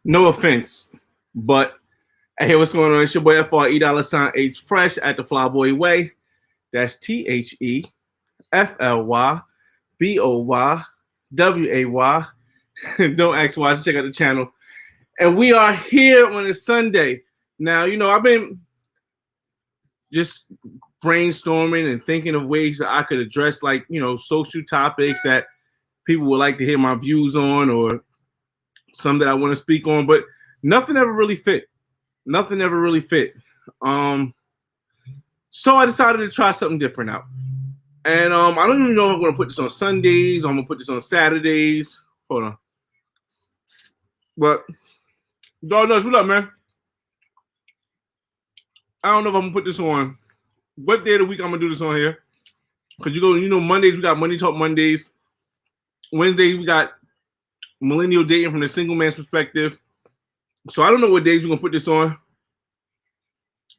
No offense, but hey, what's going on? It's your boy FRE$H Fresh at the Flyboy Way. That's THEFLYBOYWAY. Don't ask why. Check out the channel. And we are here on a Sunday. Now, I've been just brainstorming and thinking of ways that I could address, like, social topics that people would like to hear my views on, or some that I want to speak on, but nothing ever really fit. Nothing ever really fit. So I decided to try something different out. And I don't even know if I'm going to put this on Sundays or I'm going to put this on Saturdays. Hold on. But God knows. What up, man? I don't know if I'm going to put this on. What day of the week I'm going to do this on here? Because Mondays, we got Money Talk Mondays. Wednesday, we got millennial dating from the single man's perspective. So I don't know what days we're going to put this on.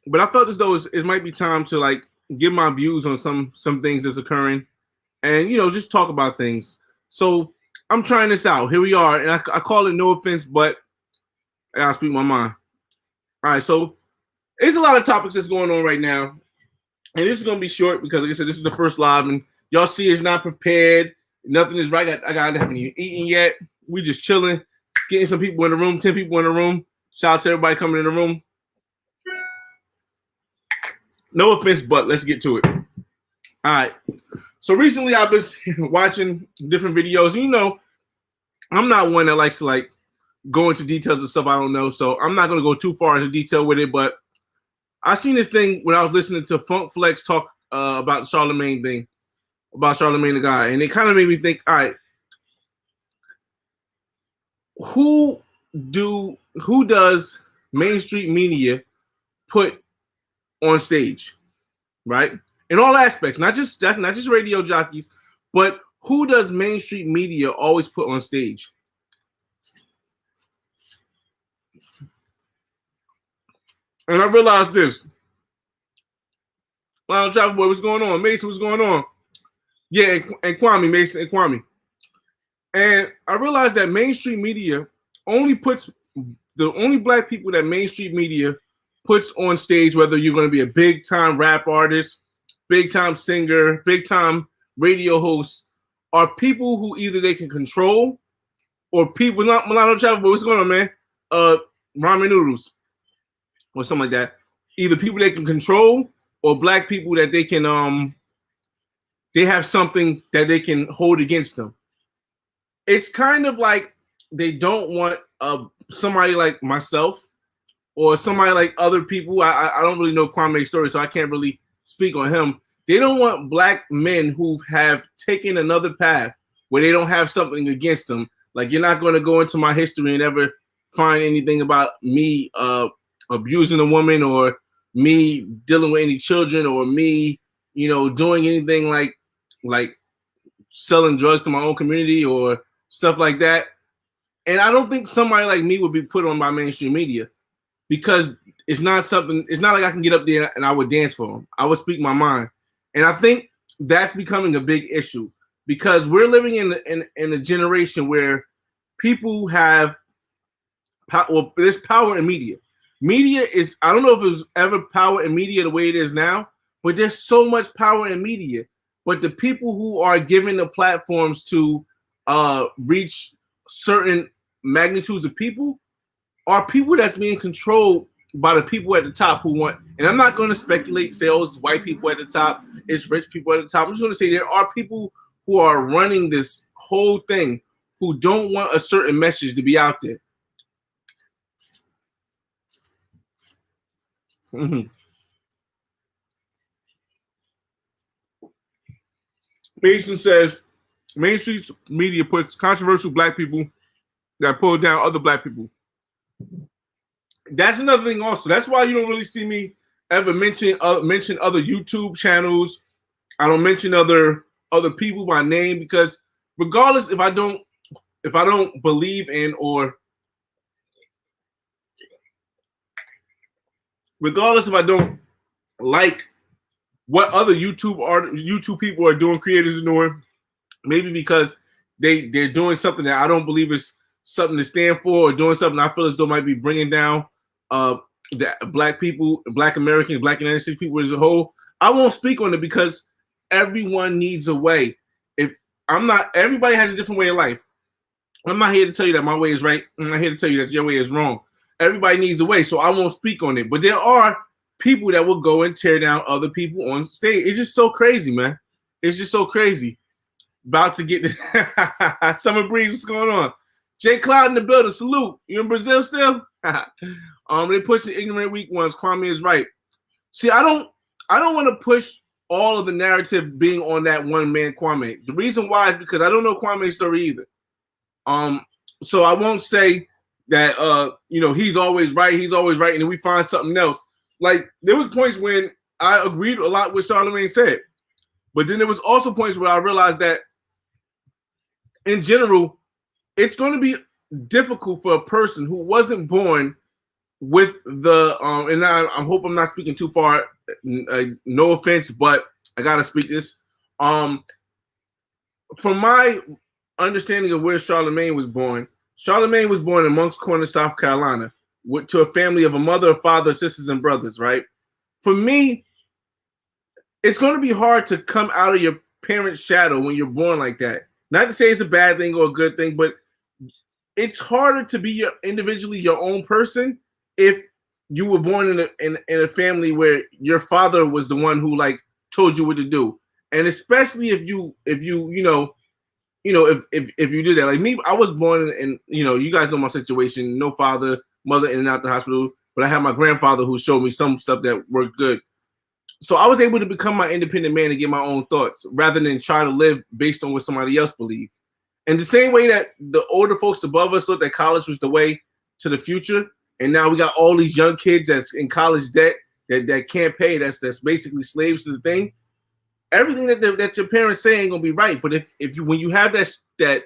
But I felt as though it might be time to, like, give my views on some things that's occurring and, just talk about things. So I'm trying this out. Here we are. And I call it no offense, but I got to speak my mind. All right. So there's a lot of topics that's going on right now. And this is going to be short because, like I said, this is the first live. And y'all see it's not prepared. Nothing is right. I haven't even eaten yet. We just chilling, getting some people in the room, 10 people in the room. Shout out to everybody coming in the room. No offense, but let's get to it. All right. So recently I've been watching different videos. And, I'm not one that likes to, like, go into details of stuff I don't know. So I'm not going to go too far into detail with it. But I seen this thing when I was listening to Funk Flex talk about the Charlemagne thing, about Charlemagne the guy. And it kind of made me think, all right, who does mainstream media put on stage, right? In all aspects, not just radio jockeys, but who does mainstream media always put on stage? And I realized this. Well, Travel Boy, what's going on? Mason, what's going on? Yeah, and Kwame, Mason, and Kwame. And I realized that mainstream media only puts the only black people that mainstream media puts on stage, whether you're going to be a big time rap artist, big time singer, big time radio host, are people who either they can control or people not Milano Travel. What's going on, man? Ramen noodles or something like that. Either people they can control or black people that they can they have something that they can hold against them. It's kind of like they don't want somebody like myself or somebody like other people. I don't really know Kwame's story, so I can't really speak on him. They don't want black men who have taken another path where they don't have something against them. Like, you're not going to go into my history and ever find anything about me abusing a woman or me dealing with any children or me, doing anything like selling drugs to my own community or stuff like that. And I don't think somebody like me would be put on by mainstream media because it's not like I can get up there and I would dance for them. I would speak my mind. And I think that's becoming a big issue because we're living in a generation where people have well, there's power in media. Media is, I don't know if it was ever power in media the way it is now, but there's so much power in media. But the people who are given the platforms to reach certain magnitudes of people are people that's being controlled by the people at the top who want, and I'm not going to speculate, say, oh, it's white people at the top, it's rich people at the top. I'm just going to say there are people who are running this whole thing who don't want a certain message to be out there. Mm-hmm. Mason says, mainstream media puts controversial black people that pull down other black people. That's another thing also. That's why you don't really see me ever mention other YouTube channels. I don't mention other people by name because regardless if I don't believe in or regardless if I don't like what other YouTube people are doing, creators are doing, maybe because they're doing something that I don't believe is something to stand for or doing something I feel as though might be bringing down the black people, black Americans, black United States people as a whole, I won't speak on it because everyone needs a way. If I'm not, everybody has a different way of life. I'm not here to tell you that my way is right. I'm not here to tell you that your way is wrong. Everybody needs a way, so I won't speak on it. But there are people that will go and tear down other people on stage. It's just so crazy, man. It's just so crazy. About to get the Summer Breeze. What's going on? Jay Cloud in the building. Salute. You in Brazil still? They push the ignorant weak ones. Kwame is right. See, I don't want to push all of the narrative being on that one man, Kwame. The reason why is because I don't know Kwame's story either. So I won't say that he's always right, and then we find something else. Like there was points when I agreed a lot with Charlamagne said, but then there was also points where I realized that in general, it's going to be difficult for a person who wasn't born with the and I hope I'm not speaking too far. No offense, but I gotta speak this. From my understanding of where Charlamagne was born in Moncks Corner, South Carolina, to a family of a mother, a father, sisters, and brothers. Right. For me, it's going to be hard to come out of your parents' shadow when you're born like that. Not to say it's a bad thing or a good thing, but it's harder to be individually your own person if you were born in a family where your father was the one who like told you what to do, and especially if you did that. Like me, I was born in you guys know my situation. No father, mother in and out the hospital, but I had my grandfather who showed me some stuff that worked good. So I was able to become my independent man and get my own thoughts rather than try to live based on what somebody else believed. And the same way that the older folks above us thought that college was the way to the future, and now we got all these young kids that's in college debt that can't pay, that's basically slaves to the thing. Everything that your parents say ain't gonna be right. But if you when you have that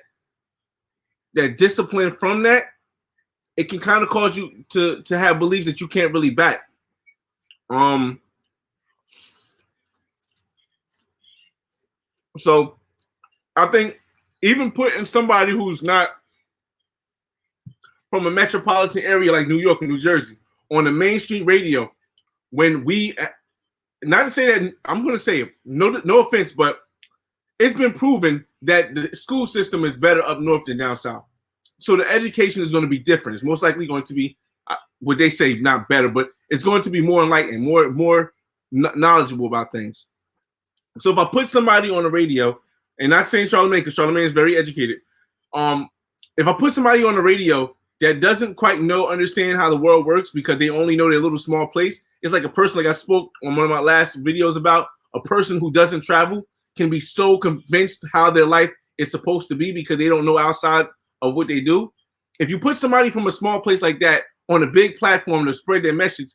discipline from that, it can kind of cause you to have beliefs that you can't really back. So I think even putting somebody who's not from a metropolitan area like New York and New Jersey on the main street radio, when we, not to say that, I'm going to say it, no offense, but it's been proven that the school system is better up north than down south. So the education is going to be different. It's most likely going to be, what they say, not better, but it's going to be more enlightened, more knowledgeable about things. So if I put somebody on the radio, and not saying Charlamagne, because Charlamagne is very educated. If I put somebody on the radio that doesn't quite understand how the world works because they only know their little small place, it's like a person, like I spoke on one of my last videos about, a person who doesn't travel can be so convinced how their life is supposed to be because they don't know outside of what they do. If you put somebody from a small place like that on a big platform to spread their message,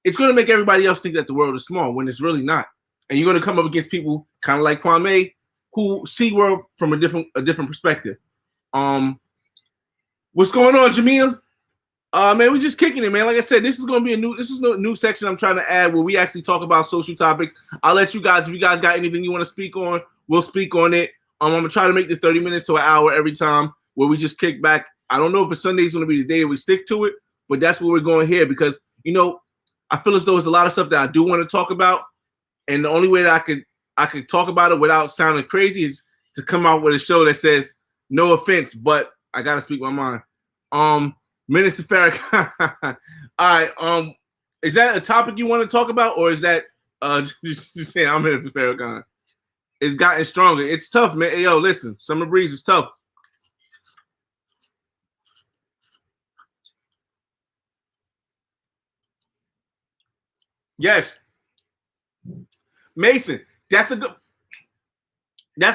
it's going to make everybody else think that the world is small when it's really not. And you're going to come up against people kind of like Kwame who see world from a different perspective. What's going on, Jamil? Man, we're just kicking it, man. Like I said, this is going to be a new section I'm trying to add where we actually talk about social topics. I'll let you guys, if you guys got anything you want to speak on, we'll speak on it. I'm going to try to make this 30 minutes to an hour every time where we just kick back. I don't know if Sunday is going to be the day that we stick to it, but that's where we're going here because, I feel as though there's a lot of stuff that I do want to talk about. And the only way that I could talk about it without sounding crazy is to come out with a show that says, no offense, but I got to speak my mind. Minister Farrakhan. All right. Is that a topic you want to talk about, or is that just saying I'm Minister Farrakhan? It's gotten stronger. It's tough, man. Hey, yo, listen, Summer Breeze is tough. Yes. Mason, that's a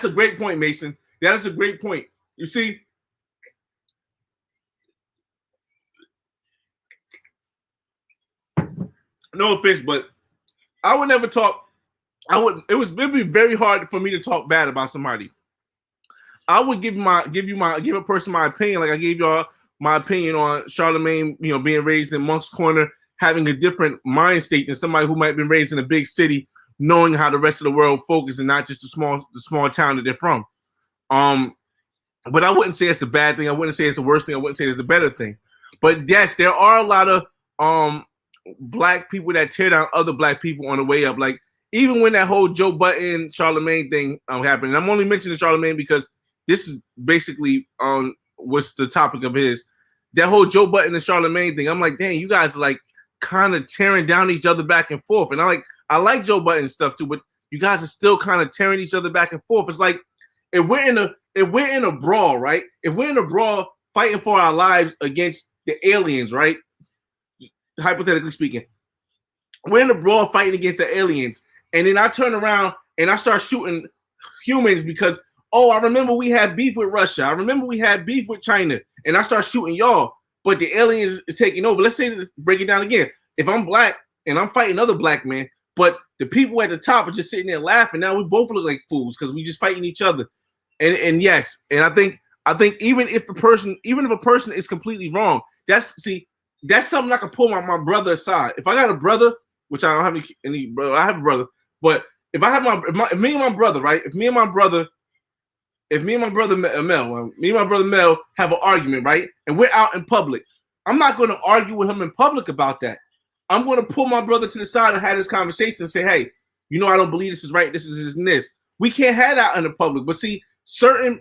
great point, Mason. That is a great point. You see, no offense, but I would never talk. It'd be very hard for me to talk bad about somebody. I would give a person my opinion, like I gave y'all my opinion on Charlamagne, being raised in Moncks Corner, having a different mind state than somebody who might have been raised in a big city, knowing how the rest of the world focuses and not just the small town that they're from. but I wouldn't say it's a bad thing. I wouldn't say it's the worst thing. I wouldn't say it's a better thing. But yes, there are a lot of black people that tear down other black people on the way up. Like even when that whole Joe Budden Charlemagne thing happened. And I'm only mentioning Charlemagne because this is basically what's the topic of his. That whole Joe Budden and Charlemagne thing. I'm like, dang, you guys are like kind of tearing down each other back and forth. And I like Joe Budden stuff too, but you guys are still kind of tearing each other back and forth. It's like if we're in a brawl, right? If we're in a brawl fighting for our lives against the aliens, right? Hypothetically speaking, we're in a brawl fighting against the aliens, and then I turn around and I start shooting humans because, oh, I remember we had beef with Russia. I remember we had beef with China, and I start shooting y'all, but the aliens is taking over. Let's say, break it down again. If I'm black and I'm fighting other black men, but the people at the top are just sitting there laughing, now we both look like fools because we just fighting each other. And yes, and I think even if a person is completely wrong, that's something I can pull my brother aside. If I got a brother, which I don't have any brother, I have a brother, but if I have if me and my brother, right? If me and my brother Mel have an argument, right? And we're out in public, I'm not going to argue with him in public about that. I'm going to pull my brother to the side and have this conversation and say, hey, I don't believe this is right. This is this. We can't have that in the public. But see, certain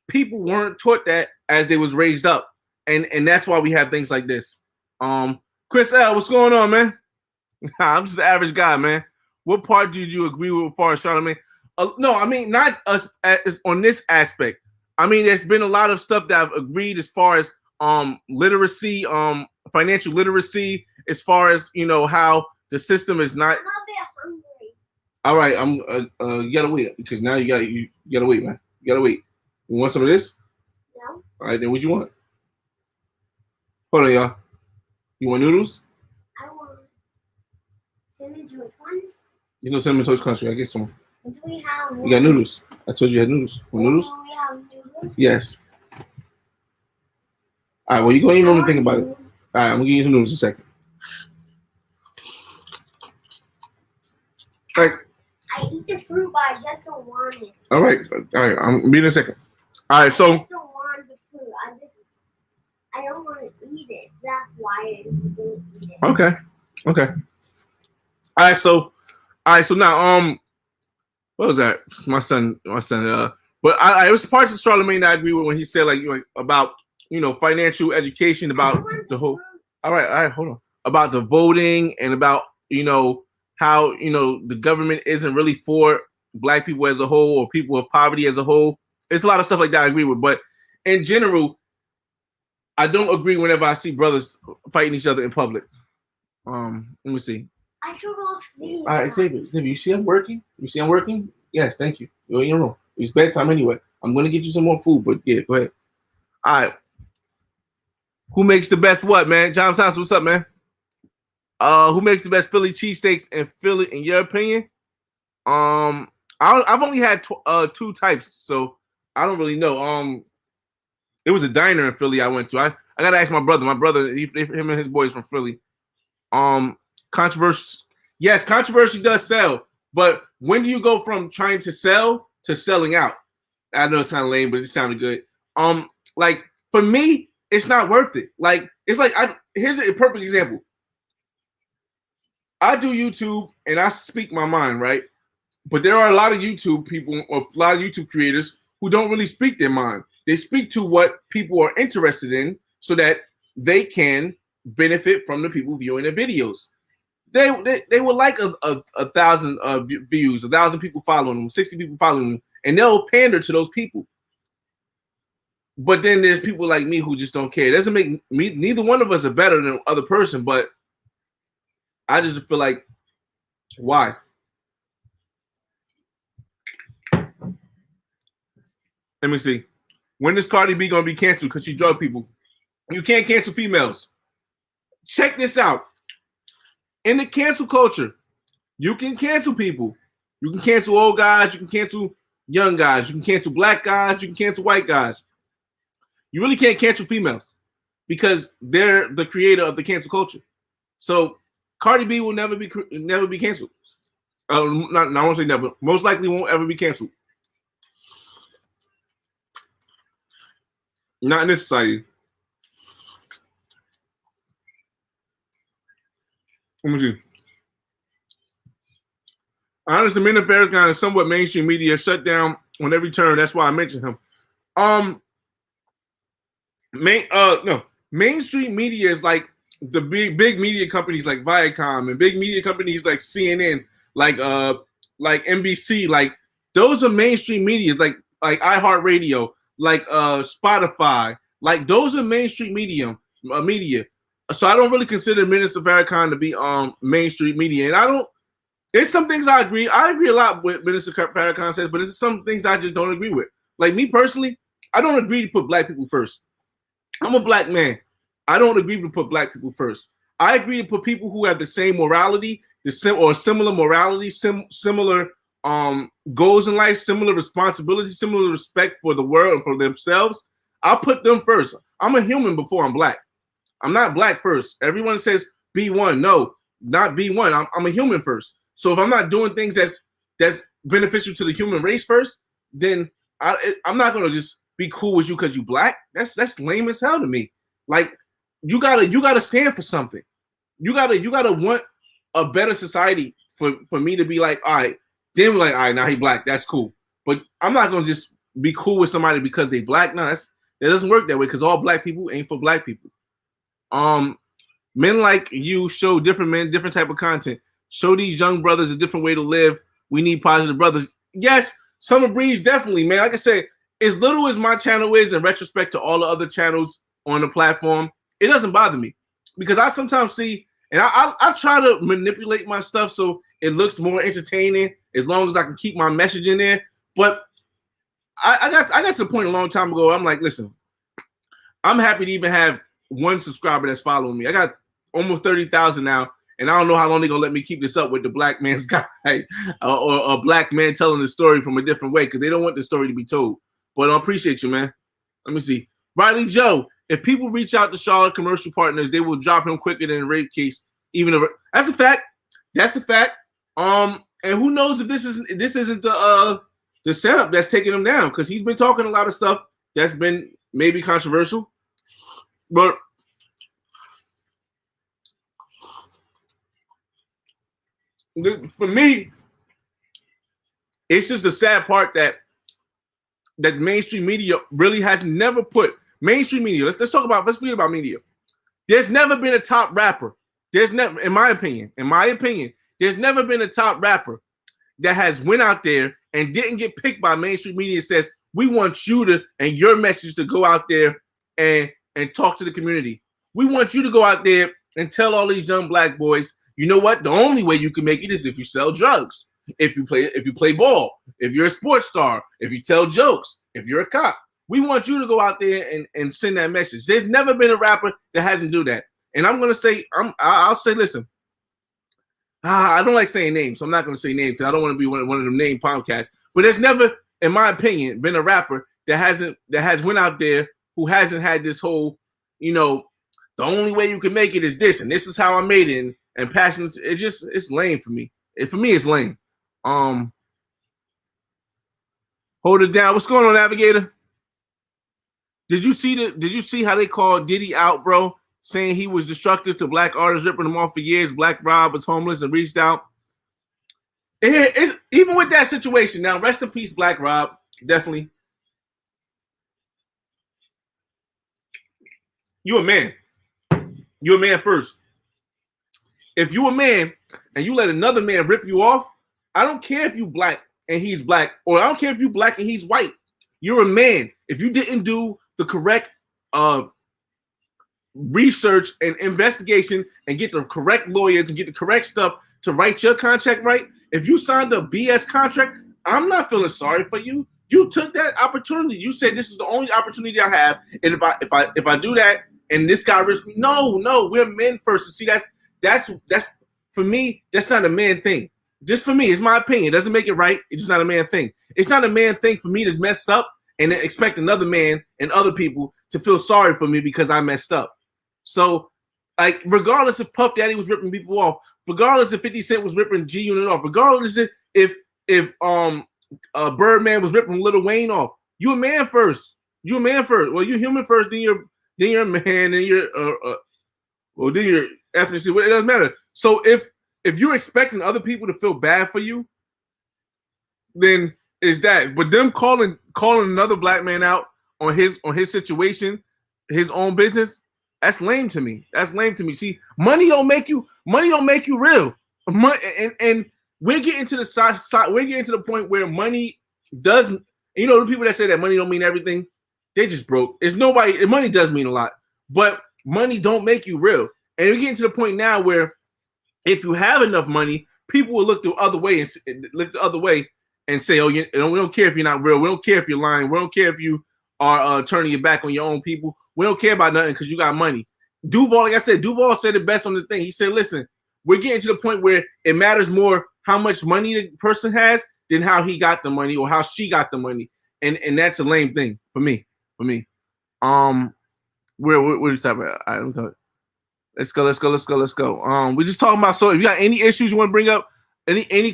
people weren't taught that as they was raised up. And that's why we have things like this. Chris L, what's going on, man? I'm just an average guy, man. What part did you agree with as far as Charlamagne? No, I mean, not us on this aspect. I mean, there's been a lot of stuff that I've agreed as far as literacy, financial literacy, as far as how the system is not. I'm a bit hungry. All right, you gotta wait because now you gotta wait, man. You gotta wait. You want some of this? No. All right, then what you want? Hold on, y'all. You want noodles? I want cinnamon toast ones. You know cinnamon toast country. I get some. Do we have? You got noodles. I told you had noodles. Want noodles? Do we have noodles? Yes. All right. Well, you're gonna even think about it. All right, I'm gonna give you some noodles in a second. All right. I eat the fruit, but I just don't want it. All right. I'm be in a second. All right. So. I just don't want the fruit. I don't want to eat it. That's why I don't eat it. Okay. All right. So now what was that? My son. But it was parts of Charlamagne that I agree with when he said about financial education, about the whole. All right, hold on. About the voting and about how the government isn't really for black people as a whole or people of poverty as a whole. It's a lot of stuff like that I agree with, but in general, I don't agree whenever I see brothers fighting each other in public. Let me see. I took off these. All right, Xavier, you see I'm working? Yes, thank you. You're in your room. It's bedtime anyway. I'm going to get you some more food, but yeah, go ahead. All right. Who makes the best what, man? John Thompson, what's up, man? Who makes the best Philly cheesesteaks in Philly, in your opinion? I've only had two types, so I don't really know. It was a diner in Philly I went to. I got to ask my brother. My brother, him and his boys from Philly. Controversy. Yes, controversy does sell. But when do you go from trying to sell to selling out? I know it's kind of lame, but it sounded good. Like for me, it's not worth it. Like it's like here's a perfect example. I do YouTube and I speak my mind, right? But there are a lot of YouTube people or a lot of YouTube creators who don't really speak their mind. They speak to what people are interested in so that they can benefit from the people viewing their videos. They would like a 1,000 views, 1,000 people following them, 60 people following them, and they'll pander to those people. But then there's people like me who just don't care. It doesn't make me, neither one of us are better than the other person, but I just feel like, why? Let me see. When is Cardi B gonna be canceled because she drug people? You can't cancel females. Check this out. In the cancel culture, you can cancel people. You can cancel old guys. You can cancel young guys. You can cancel black guys. You can cancel white guys. You really can't cancel females because they're the creator of the cancel culture. So Cardi B will never be canceled. I won't say never. Most likely won't ever be canceled. Not in this society. Let me see. Honestly, Men of Farrakhan is somewhat mainstream media shut down on every turn. That's why I mentioned him. Mainstream media is like the big media companies like Viacom and big media companies like CNN, like NBC, like those are mainstream media, like iHeartRadio, like Spotify, like those are mainstream media. So I don't really consider Minister Farrakhan to be mainstream media, and I don't. There's some things I agree. I agree a lot with Minister Farrakhan says, but there's some things I just don't agree with. Like me personally, I don't agree to put black people first. I'm a black man. I don't agree to put black people first. I agree to put people who have the same morality, or similar morality, similar goals in life, similar responsibilities, similar respect for the world and for themselves. I'll put them first. I'm a human before I'm black. I'm not black first. Everyone says B1. No, not B1. I'm a human first. So if I'm not doing things that's beneficial to the human race first, then I'm not gonna just be cool with you because you black. That's lame as hell to me. Like you gotta stand for something. You gotta want a better society for me to be like, all right, then we're like, all right, now he black, that's cool. But I'm not gonna just be cool with somebody because they black. No, that doesn't work that way because all black people ain't for black people. Men like you show different men, different type of content. Show these young brothers a different way to live. We need positive brothers. Yes, Summer Breeze, definitely, man. Like I said, as little as my channel is in retrospect to all the other channels on the platform, it doesn't bother me because I sometimes see, and I try to manipulate my stuff so it looks more entertaining as long as I can keep my message in there. But I got to the point a long time ago. I'm like, listen, I'm happy to even have one subscriber that's following me. I got almost 30,000 now. And I don't know how long they're going to let me keep this up with the black man's guy or a black man telling the story from a different way because they don't want the story to be told. But I appreciate you, man. Let me see. Riley Joe, if people reach out to Charlotte commercial partners, they will drop him quicker than a rape case. That's a fact. That's a fact. And who knows if this isn't the setup that's taking him down because he's been talking a lot of stuff that's been maybe controversial. But for me, it's just the sad part that mainstream media really has never put mainstream media. Let's forget about media. There's never been a top rapper. There's never, in my opinion, there's never been a top rapper that has went out there and didn't get picked by mainstream media and says, we want you to and your message to go out there and talk to the community. We want you to go out there and tell all these young black boys, you know what? The only way you can make it is if you sell drugs, if you play ball, if you're a sports star, if you tell jokes, if you're a cop. We want you to go out there and send that message. There's never been a rapper that hasn't do that. And I'm gonna say, I'll say, listen, I don't like saying names, so I'm not gonna say names because I don't want to be one of them name podcasts. But there's never, in my opinion, been a rapper that has went out there who hasn't had this whole, the only way you can make it is this, and this is how I made it. And passion, it's lame for me. For me, it's lame. Hold it down. What's going on, Navigator? Did you see how they called Diddy out, bro? Saying he was destructive to black artists, ripping them off for years. Black Rob was homeless and reached out. Even with that situation, now rest in peace, Black Rob. Definitely. You're a man. You're a man first. If you're a man and you let another man rip you off, I don't care if you black and he's black, or I don't care if you black and he's white. You're a man. If you didn't do the correct research and investigation and get the correct lawyers and get the correct stuff to write your contract right, if you signed a BS contract, I'm not feeling sorry for you. You took that opportunity. You said this is the only opportunity I have, and if I do that and this guy rips me, no, we're men first. And see, that's for me, that's not a man thing. Just for me, it's my opinion. It doesn't make it right. It's just not a man thing. It's not a man thing for me to mess up and then expect another man and other people to feel sorry for me because I messed up. So, like, regardless if Puff Daddy was ripping people off, regardless if 50 Cent was ripping G Unit off, regardless if Birdman was ripping Lil Wayne off, you a man first. You a man first. Well, you human first, then you're a man, then you're then you're ethnicity. Well, it doesn't matter. So if you're expecting other people to feel bad for you, then is that. But them calling another black man out on his situation, his own business, that's lame to me. That's lame to me. See, money don't make you real. And we're getting to the side. We're getting to the point where money does. You know, the people that say that money don't mean everything, they just broke. It's nobody. Money does mean a lot, but money don't make you real. And we're getting to the point now where if you have enough money, people will look the other way and say, "Oh, we don't care if you're not real. We don't care if you're lying. We don't care if you are turning your back on your own people. We don't care about nothing because you got money." Duval, like I said, Duval said it best on the thing. He said, "Listen, we're getting to the point where it matters more how much money the person has than how he got the money or how she got the money." And that's a lame thing for me. Where are you talking about? All right, let's go. We're just talking about. So if you got any issues you want to bring up, any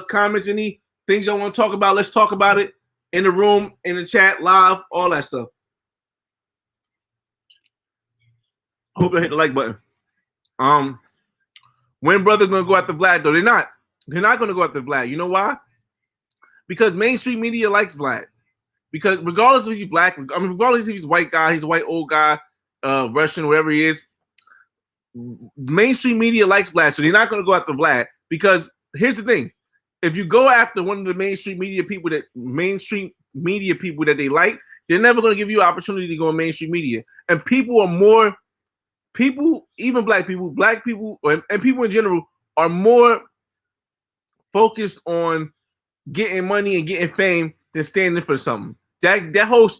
comments, any things y'all want to talk about, let's talk about it in the room, in the chat, live, all that stuff. Hope you hit the like button. When brother's gonna go after Vlad though? They're not gonna go after Vlad. You know why? Because mainstream media likes Vlad. Because regardless if he's black, regardless if he's a white guy, he's a white old guy, Russian, whatever he is, mainstream media likes Vlad, so they're not gonna go after Vlad. Because here's the thing: if you go after one of the mainstream media people that they like, they're never gonna give you an opportunity to go in mainstream media. And people, even black people, and people in general are more focused on getting money and getting fame than standing for something. That whole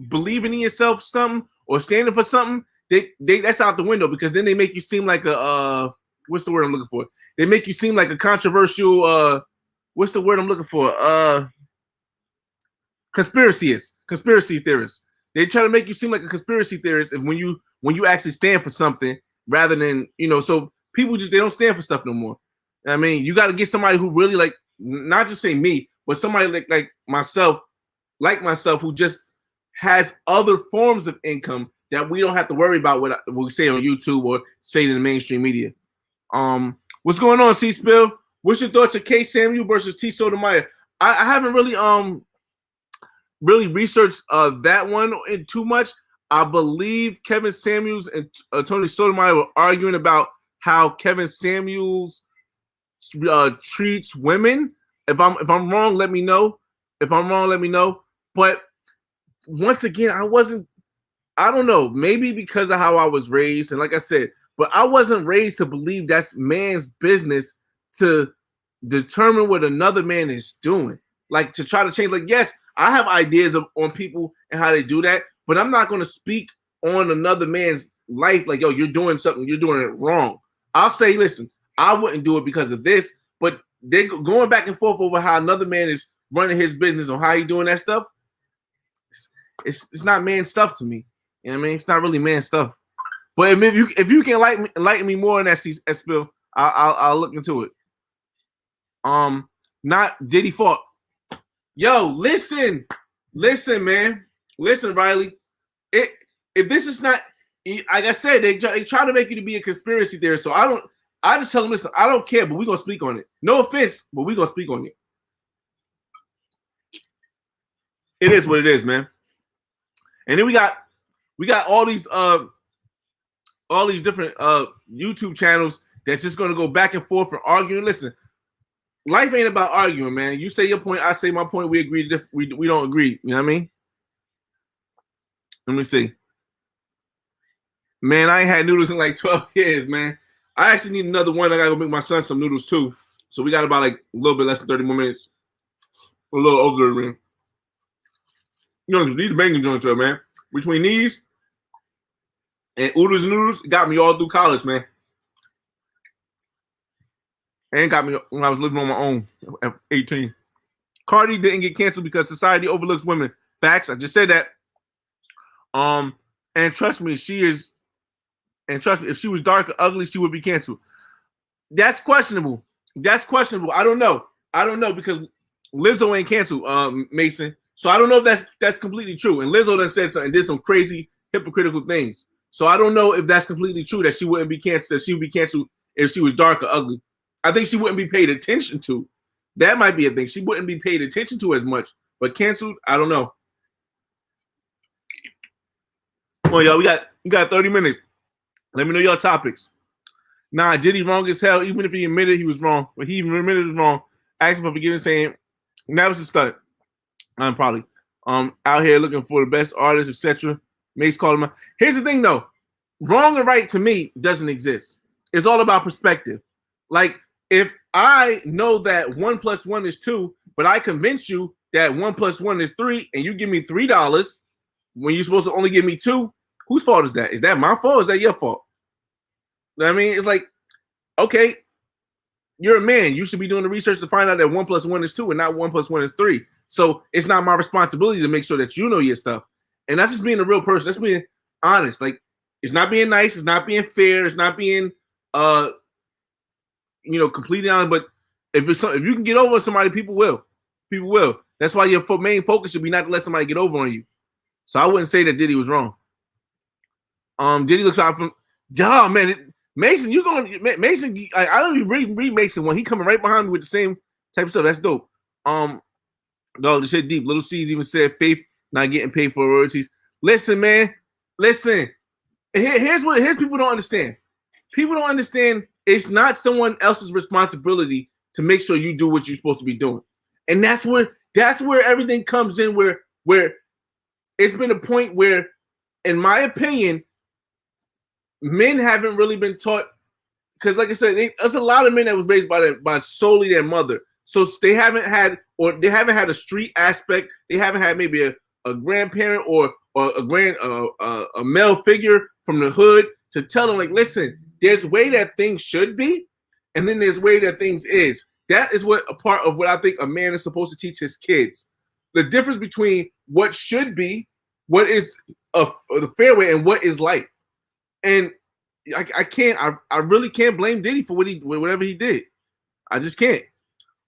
believing in yourself something or standing for something, they that's out the window, because then they make you seem like a what's the word I'm looking for? They make you seem like a controversial what's the word I'm looking for? Conspiracy theorist. They try to make you seem like a conspiracy theorist when you actually stand for something, rather than, so people they don't stand for stuff no more. I mean, you got to get somebody who really, like, not just say me, but somebody like myself, who just has other forms of income that we don't have to worry about what we say on YouTube or say in the mainstream media. What's going on, C-Spill? What's your thoughts of K. Samuel versus T. Sotomayor? I haven't really researched that one in too much. I believe Kevin Samuels and Tony Sotomayor were arguing about how Kevin Samuels treats women. If I'm wrong, let me know. But once again, I don't know, maybe because of how I was raised, and like I said, but I wasn't raised to believe that's man's business to determine what another man is doing. Like, to try to change. Like, yes, I have ideas on people and how they do that, but I'm not going to speak on another man's life like, yo, you're doing something, you're doing it wrong. I'll say, listen, I wouldn't do it because of this, but they're going back and forth over how another man is running his business or how he doing that stuff. It's not man stuff to me. You know what I mean? It's not really man stuff. But if you can enlighten me more on that, Spill, I'll look into it. Not Diddy fault. Yo, listen, man. Listen, Riley. If this is not, like I said, they try to make you to be a conspiracy theorist. So I just tell them, listen, I don't care, but we're gonna speak on it. No offense, but we're gonna speak on it. It is what it is, man. And then we got all these different YouTube channels that's just gonna go back and forth and arguing. Listen, life ain't about arguing, man. You say your point, I say my point. We agree. We don't agree. You know what I mean? Let me see. Man, I ain't had noodles in like 12 years, man. I actually need another one. I gotta go make my son some noodles too. So we got about like a little bit less than 30 more minutes. A little over, man. You know, these banging joints up, man. Between these and oodles and noodles, got me all through college, man. And got me when I was living on my own at 18. Cardi didn't get canceled because society overlooks women. Facts. I just said that. And trust me, if she was dark or ugly, she would be canceled. That's questionable. I don't know because Lizzo ain't canceled, Mason. So I don't know if that's completely true. And Lizzo done said something, did some crazy hypocritical things. So I don't know if that's completely true that she wouldn't be canceled. That she would be canceled if she was dark or ugly. I think she wouldn't be paid attention to. That might be a thing. She wouldn't be paid attention to as much. But canceled, I don't know. Well, y'all, we got 30 minutes. Let me know your topics. Nah, Diddy wrong as hell. Even if he admitted he was wrong, but he even admitted it was wrong. Asking for forgiveness, saying that was a stunt. I'm probably out here looking for the best artists, etc. Mace called him. Here's the thing, though. Wrong and right to me doesn't exist. It's all about perspective. Like if I know that 1 + 1 is 2, but I convince you that 1 + 1 is 3, and you give me $3 when you're supposed to only give me 2, whose fault is that? Is that my fault? Or is that your fault? You know what I mean, it's like, okay, you're a man. You should be doing the research to find out that 1 + 1 is 2 and not 1 + 1 is 3. So it's not my responsibility to make sure that you know your stuff. And that's just being a real person. That's being honest. Like, it's not being nice. It's not being fair. It's not being, completely honest. But if you can get over somebody, people will. People will. That's why your main focus should be not to let somebody get over on you. So I wouldn't say that Diddy was wrong. Diddy looks out from, yeah, man. Mason, you're going Mason. I don't even read Mason when he coming right behind me with the same type of stuff. That's dope. No, this shit deep. Little C's even said Faith not getting paid for royalties. Listen, man. Listen. Here's people don't understand. People don't understand it's not someone else's responsibility to make sure you do what you're supposed to be doing. And that's where everything comes in where it's been a point where, in my opinion, men haven't really been taught, because like I said, there's a lot of men that was raised by solely their mother. So they haven't had a street aspect. They haven't had maybe a grandparent or a male figure from the hood to tell them, like, listen, there's a way that things should be, and then there's a way that things is. That is what a part of what I think a man is supposed to teach his kids. The difference between what should be, what is the fair way, and what is life. And I really can't blame Diddy for whatever he did. I just can't.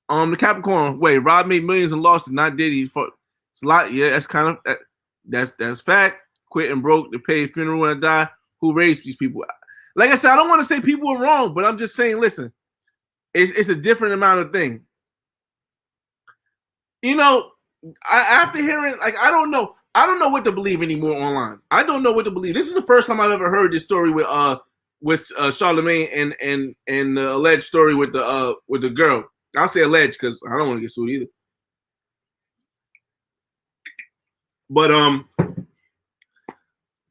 The Capricorn, wait, Rob made millions and lost it, not Diddy. It's a lot. Yeah, that's kind of that's fact. Quit and broke to pay funeral when I die. Who raised these people? Like I said, I don't want to say people are wrong, but I'm just saying, listen, it's a different amount of thing. After hearing, like, I don't know what to believe anymore online. I don't know what to believe. This is the first time I've ever heard this story with Charlamagne and the alleged story with the girl. I'll say alleged because I don't want to get sued either. But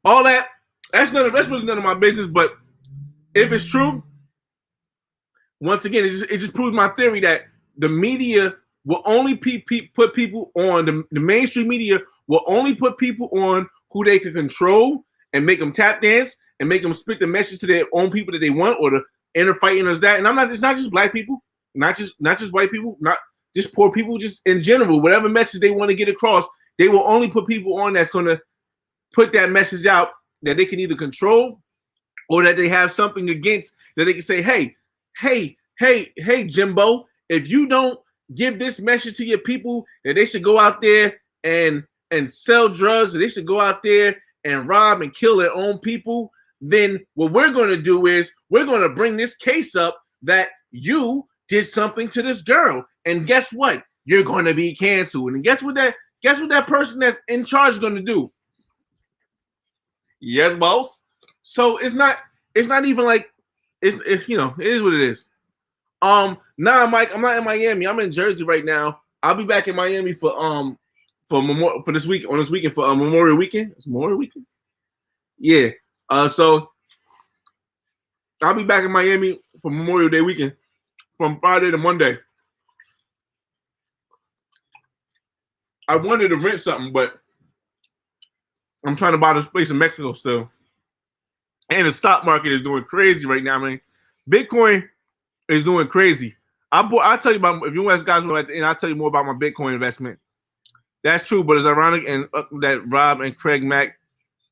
all that's really none of my business. But if it's true, once again, it just proves my theory that the media will only put people on, the mainstream media will only put people on who they can control and make them tap dance and make them spit the message to their own people that they want, or the inner fighting or that. And it's not just black people, not just white people, not just poor people, just in general, whatever message they want to get across, they will only put people on that's going to put that message out that they can either control or that they have something against, that they can say, hey, Jimbo, if you don't give this message to your people that they should go out there and sell drugs, or they should go out there and rob and kill their own people, then what we're going to do is we're going to bring this case up that you did something to this girl, and guess what? You're going to be canceled. And guess what that person that's in charge is going to do? Yes, boss. So it's not even like it is what it is. Nah, Mike, I'm not in Miami. I'm in Jersey right now. I'll be back in Miami for this weekend for Memorial Weekend. It's Memorial Weekend. Yeah. So I'll be back in Miami for Memorial Day weekend from Friday to Monday. I wanted to rent something, but I'm trying to buy this place in Mexico still. And the stock market is doing crazy right now, man. Bitcoin is doing crazy. I'll tell you about, if you guys want, and I'll tell you more about my Bitcoin investment. That's true, but it's ironic and that Rob and Craig Mack.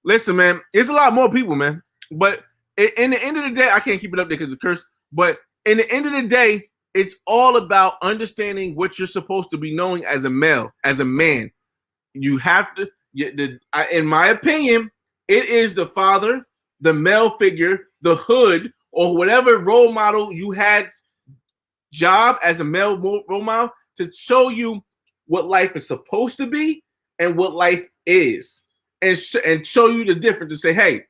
Listen, man, it's a lot more people, man. But in the end of the day, I can't keep it up there because it's a curse. But in the end of the day, it's all about understanding what you're supposed to be knowing as a male, as a man. You have to. In my opinion, it is the father, the male figure, the hood, or whatever role model you had job as a male role model to show you what life is supposed to be and what life is, and show you the difference. To say, hey,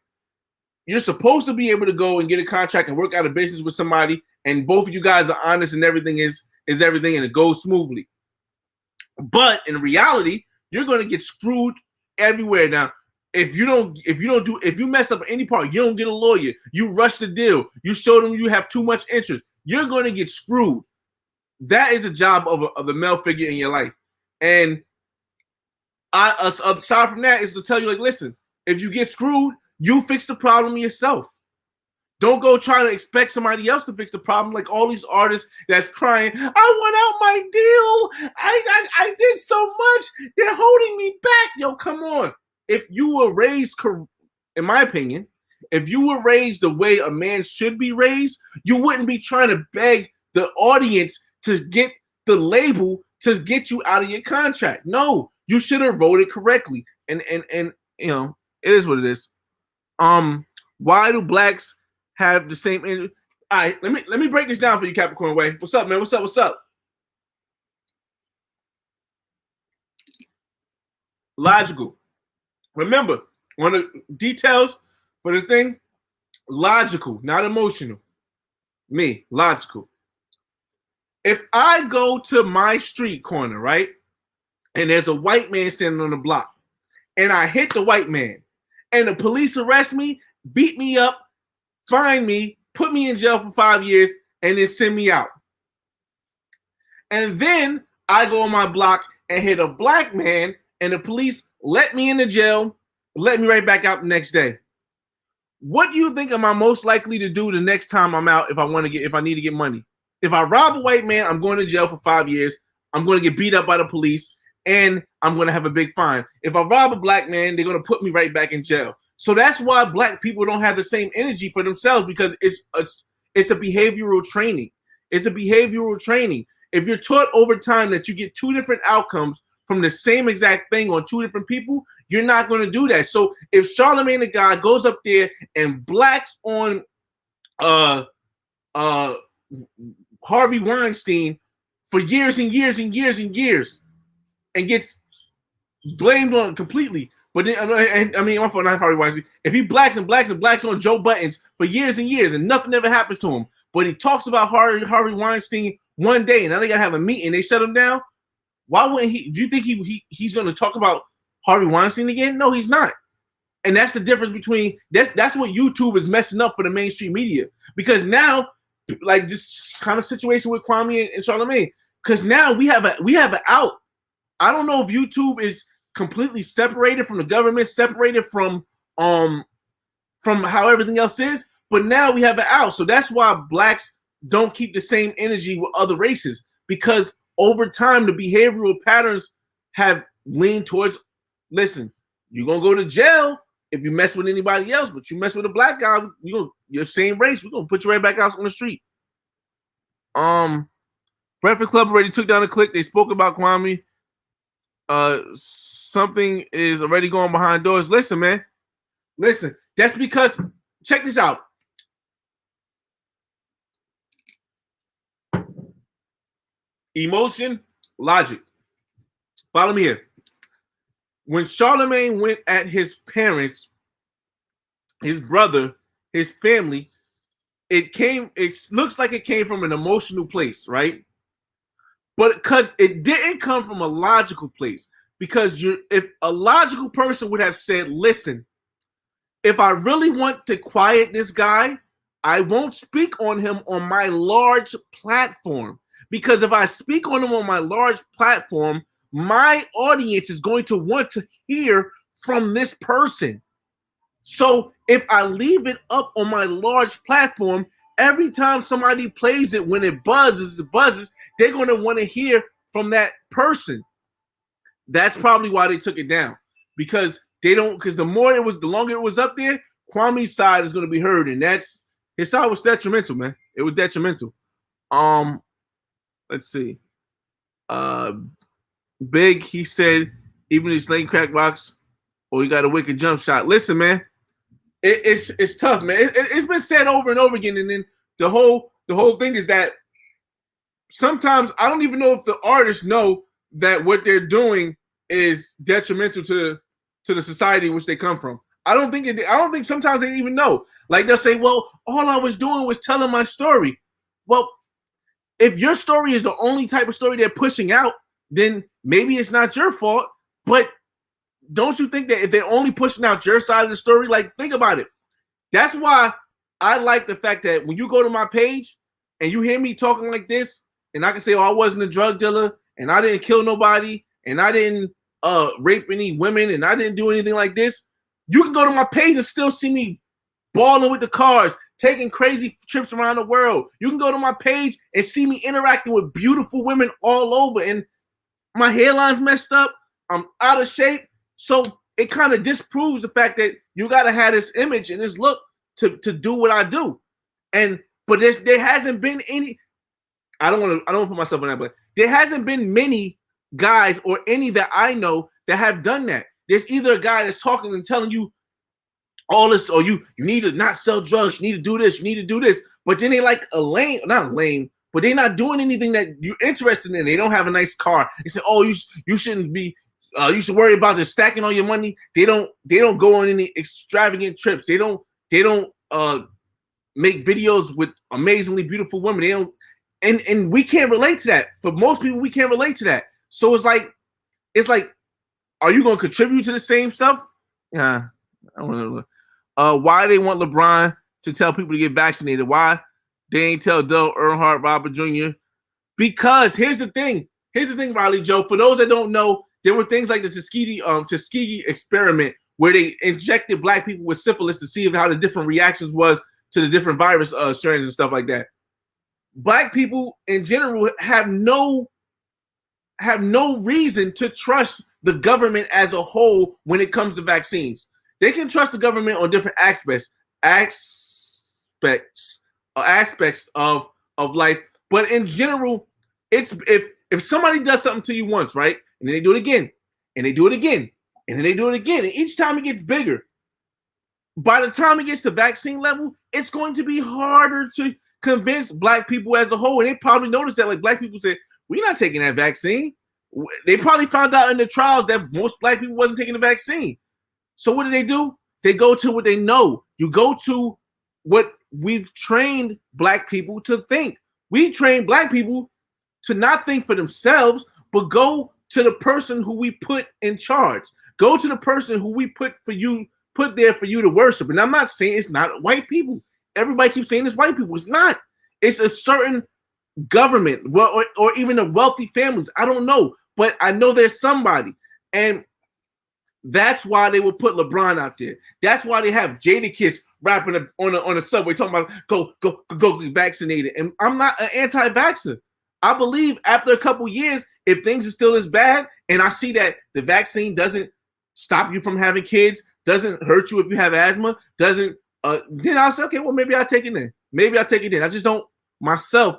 you're supposed to be able to go and get a contract and work out a business with somebody, and both of you guys are honest, and everything is everything, and it goes smoothly. But in reality, you're going to get screwed everywhere. Now, if you mess up any part, you don't get a lawyer, you rush the deal, you show them you have too much interest, you're going to get screwed. That is the job of the male figure in your life. And aside from that, is to tell you, like, listen, if you get screwed, you fix the problem yourself. Don't go trying to expect somebody else to fix the problem, like all these artists that's crying, I want out my deal. I did so much. They're holding me back. Yo, come on. If you were raised, in my opinion, if you were raised the way a man should be raised, you wouldn't be trying to beg the audience to get the label to get you out of your contract. No, you should have wrote it correctly. And you know, it is what it is. Why do blacks have the same energy? All right, let me break this down for you, Capricorn Way. What's up, man? What's up? Logical. Remember, one of the details for this thing, logical, not emotional. Me, logical. If I go to my street corner, right, and there's a white man standing on the block, and I hit the white man, and the police arrest me, beat me up, fine me, put me in jail for 5 years, and then send me out. And then I go on my block and hit a black man, and the police let me in the jail, let me right back out the next day. What do you think am I most likely to do the next time I'm out if I need to get money? If I rob a white man, I'm going to jail for 5 years. I'm going to get beat up by the police, and I'm going to have a big fine. If I rob a black man, they're going to put me right back in jail. So that's why black people don't have the same energy for themselves, because it's a behavioral training. It's a behavioral training. If you're taught over time that you get two different outcomes from the same exact thing on two different people, you're not going to do that. So if Charlemagne the God goes up there and blacks on Harvey Weinstein for years and years and years and years and gets blamed on completely, but then, I mean, not Harvey Weinstein. If he blacks on Joe Buttons for years and years and nothing ever happens to him, but he talks about Harvey Weinstein one day and now they got to have a meeting, they shut him down. Why wouldn't he? Do you think he's going to talk about Harvey Weinstein again? No, he's not. And that's the difference between that's what YouTube is messing up for the mainstream media, because now, like this kind of situation with Kwame and Charlemagne, because now we have an out. I don't know if YouTube is completely separated from the government, separated from how everything else is, but now we have an out. So that's why blacks don't keep the same energy with other races, because over time the behavioral patterns have leaned towards, listen, you're gonna go to jail if you mess with anybody else, but you mess with a black guy, you're same race, we're gonna put you right back out on the street. Breakfast Club already took down a click. They spoke about Kwame. Something is already going behind doors. Listen, man. Listen, that's because, check this out. Emotion, logic. Follow me here. When Charlemagne went at his parents, his brother, his family, it looks like it came from an emotional place, right? But because it didn't come from a logical place, because if a logical person would have said, listen, if I really want to quiet this guy, I won't speak on him on my large platform, because if I speak on him on my large platform, my audience is going to want to hear from this person. So if I leave it up on my large platform, every time somebody plays it, when it buzzes, they're going to want to hear from that person. That's probably why they took it down, because the longer it was up there, Kwame's side is going to be heard, and his side was detrimental, man. It was detrimental. Let's see. Big, he said even if you sling crack rocks or you got a wicked jump shot. Listen, man, it's tough, man. It's been said over and over again, and then the whole thing is that sometimes I don't even know if the artists know that what they're doing is detrimental to the society in which they come from. I don't think sometimes they even know. Like they'll say, "Well, all I was doing was telling my story." Well, if your story is the only type of story they're pushing out, then maybe it's not your fault. But don't you think that if they're only pushing out your side of the story, like think about it. That's why I like the fact that when you go to my page and you hear me talking like this, and I can say, "Oh, I wasn't a drug dealer, and I didn't kill nobody, and I didn't rape any women, and I didn't do anything like this." You can go to my page and still see me balling with the cars, taking crazy trips around the world. You can go to my page and see me interacting with beautiful women all over, and my hairline's messed up. I'm out of shape. So it kind of disproves the fact that you got to have this image and this look to do what I do. But there hasn't been any. I don't want to put myself in that, but there hasn't been many guys or any that I know that have done that. There's either a guy that's talking and telling you all this, or you need to not sell drugs, you need to do this, you need to do this, but then they like not lame, but they're not doing anything that you're interested in. They don't have a nice car. They say, "Oh, you shouldn't be. You should worry about just stacking all your money." They don't go on any extravagant trips. They don't make videos with amazingly beautiful women. They don't, and we can't relate to that. For most people, we can't relate to that. So it's like, are you going to contribute to the same stuff? Yeah, I don't know. Why they want LeBron to tell people to get vaccinated? Why they ain't tell Dale Earnhardt, Robert Jr.? Because here's the thing, Riley Joe. For those that don't know, there were things like the Tuskegee experiment where they injected black people with syphilis to see how the different reactions was to the different virus strains and stuff like that. Black people in general have no reason to trust the government as a whole when it comes to vaccines. They can trust the government on different aspects of life, but in general, it's if somebody does something to you once, right, and then they do it again, and they do it again, and then they do it again, and each time it gets bigger. By the time it gets to vaccine level, it's going to be harder to convince black people as a whole, and they probably noticed that. Like black people say, "We're not taking that vaccine." They probably found out in the trials that most black people wasn't taking the vaccine. So what do? They go to what they know. You go to what we've trained black people to think. We train black people to not think for themselves, but go to the person who we put in charge. Go to the person who we put there for you to worship. And I'm not saying it's not white people. Everybody keeps saying it's white people. It's not. It's a certain government, or even the wealthy families. I don't know, but I know there's somebody, and that's why they will put LeBron out there. That's why they have Jadakiss rapping on the subway talking about go get vaccinated. And I'm not an anti-vaxxer. I believe after a couple years, if things are still as bad, and I see that the vaccine doesn't stop you from having kids, doesn't hurt you if you have asthma, doesn't then I'll say, okay, well maybe I'll take it in. I just don't myself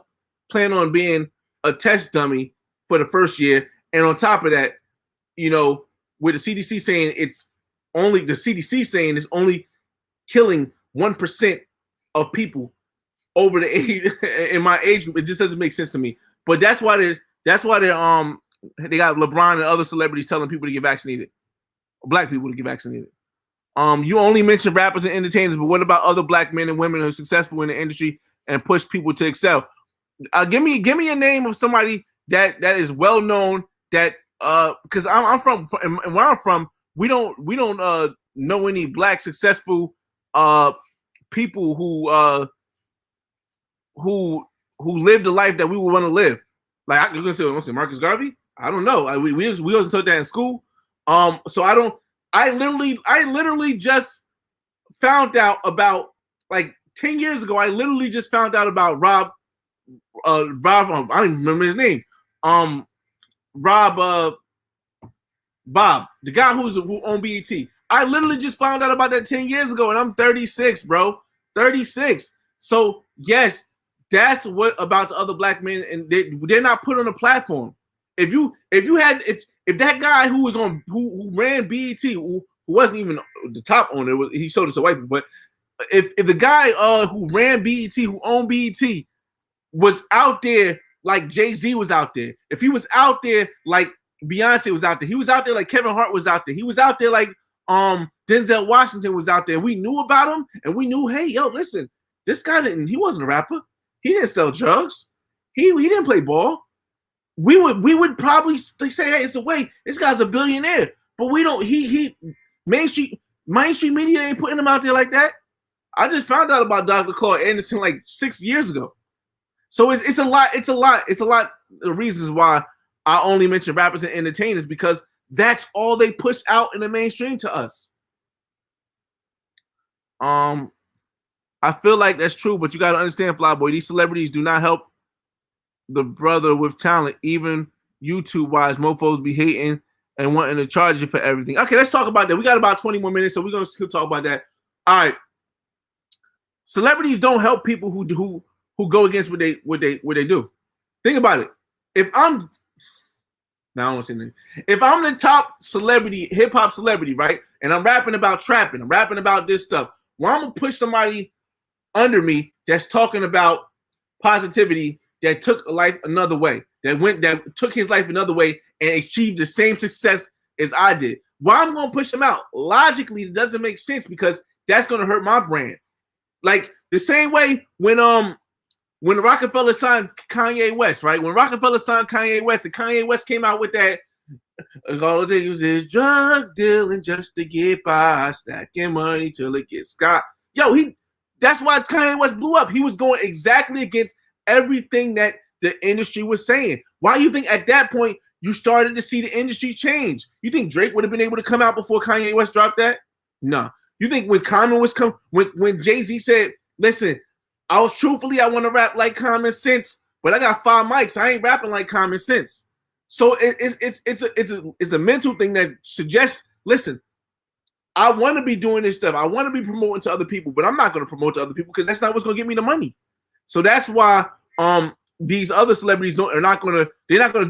plan on being a test dummy for the first year. And on top of that, with the CDC saying it's only killing 1% of people over the age in my age group. It just doesn't make sense to me. But that's why they got LeBron and other celebrities telling people to get vaccinated, black people to get vaccinated. You only mentioned rappers and entertainers, but what about other black men and women who are successful in the industry and push people to excel? Give me a name of somebody that is well known, that because I'm from, and where I'm from, we don't know any black successful people who live the life that we would want to live. Like I'm gonna say Marcus Garvey. I don't know. We wasn't taught that in school. So I don't. I literally just found out about, like 10 years ago. I literally just found out about Rob. I don't even remember his name. Bob, the guy who owned BET. I literally just found out about that 10 years ago, and I'm 36, bro. 36. So yes, that's what about the other black men, and they're not put on a platform. If If that guy who was on who ran BET, who wasn't even the top owner, he sold it to white people, but if the guy who ran BET, who owned BET, was out there like Jay-Z was out there, if he was out there like Beyonce was out there, he was out there like Kevin Hart was out there, he was out there like Denzel Washington was out there. We knew about him, and we knew, hey, yo, listen, this guy he wasn't a rapper. He didn't sell drugs. He didn't play ball. We would probably say, hey, it's a way. This guy's a billionaire, but we don't. Mainstream media ain't putting him out there like that. I just found out about Dr. Claude Anderson like 6 years ago. So it's a lot. It's a lot of reasons why I only mention rappers and entertainers, because that's all they push out in the mainstream to us. I feel like that's true, but you got to understand, Flyboy, these celebrities do not help the brother with talent. Even YouTube-wise, mofos be hating and wanting to charge you for everything. Okay, let's talk about that. We got about 20 more minutes, so we're going to still talk about that. All right. Celebrities don't help people who go against what they do. Think about it. If I'm now I don't want to say this. If I'm the top celebrity, hip hop celebrity, right, and I'm rapping about trapping, I'm rapping about this stuff, well, I'm gonna push somebody under me that's talking about positivity, that took a life another way, that took his life another way and achieved the same success as I did. Why I'm gonna push them out? Logically, it doesn't make sense, because that's gonna hurt my brand. Like the same way when Rockefeller signed Kanye West, right? When Rockefeller signed Kanye West, and Kanye West came out with that, all it is drug dealing just to get by, stacking money till it gets got. Yo, that's why Kanye West blew up. He was going exactly against everything that the industry was saying. Why do you think at that point you started to see the industry change? You think Drake would have been able to come out before Kanye West dropped that? No. You think when Common was when Jay-Z said, listen, I want to rap like Common Sense, but I got 5 mics. I ain't rapping like Common Sense. So it's a mental thing that suggests, listen, I want to be doing this stuff. I want to be promoting to other people, but I'm not going to promote to other people because that's not what's going to get me the money. So that's why these other celebrities they're not going to do it. They're not going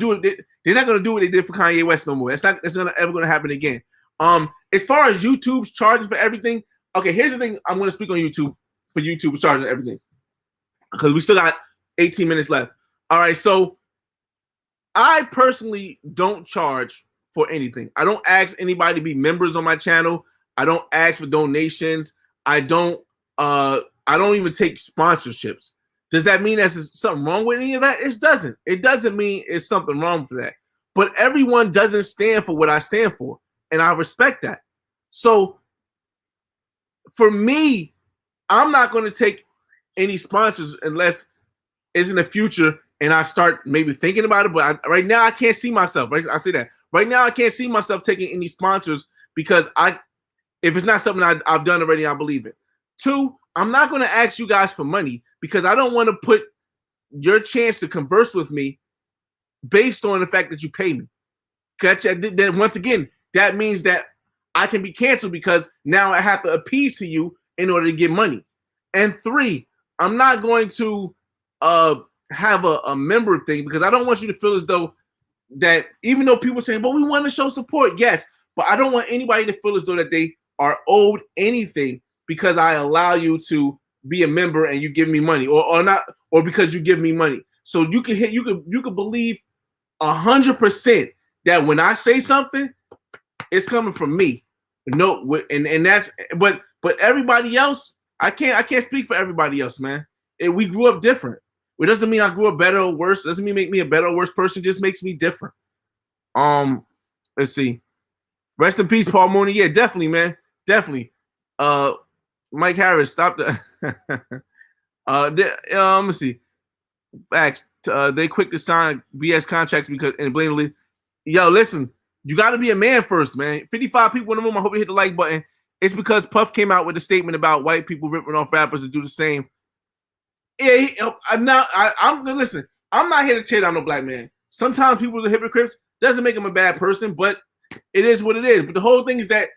to do what they did for Kanye West no more. That's not ever going to happen again. As far as YouTube's charging for everything, okay, here's the thing. I'm going to speak on YouTube for YouTube's charging everything, because we still got 18 minutes left. All right, so I personally don't charge for anything. I don't ask anybody to be members on my channel. I don't ask for donations. I don't even take sponsorships. Does that mean there's something wrong with any of that? It doesn't. It doesn't mean it's something wrong for that. But everyone doesn't stand for what I stand for, and I respect that. So for me, I'm not going to take any sponsors unless it's in the future and I start maybe thinking about it. But right now, I can't see myself. Right? I say that. Right now, I can't see myself taking any sponsors, because if it's not something I've done already, I believe it. 2, I'm not going to ask you guys for money, because I don't want to put your chance to converse with me based on the fact that you pay me. Then once again, that means that I can be canceled, because now I have to appease to you in order to get money. And 3, I'm not going to have a member thing, because I don't want you to feel as though that, even though people say, but we want to show support, yes, but I don't want anybody to feel as though that they are owed anything because I allow you to be a member and you give me money, or not, or because you give me money. So you can believe 100% that when I say something, it's coming from me. No, and that's but everybody else, I can't speak for everybody else, man. We grew up different. It doesn't mean I grew up better or worse. It doesn't mean make me a better or worse person. It just makes me different. Let's see. Rest in peace, Paul Mooney. Yeah, definitely, man. Definitely. Mike Harris, stop the let's see. Facts. They quick to sign BS contracts because and blatantly. Yo, listen, you got to be a man first, man. 55 people in the room. I hope you hit the like button. It's because Puff came out with a statement about white people ripping off rappers to do the same. Yeah, I'm gonna listen. I'm not here to tear down no black man. Sometimes people are hypocrites. Doesn't make them a bad person, but it is what it is. But the whole thing is that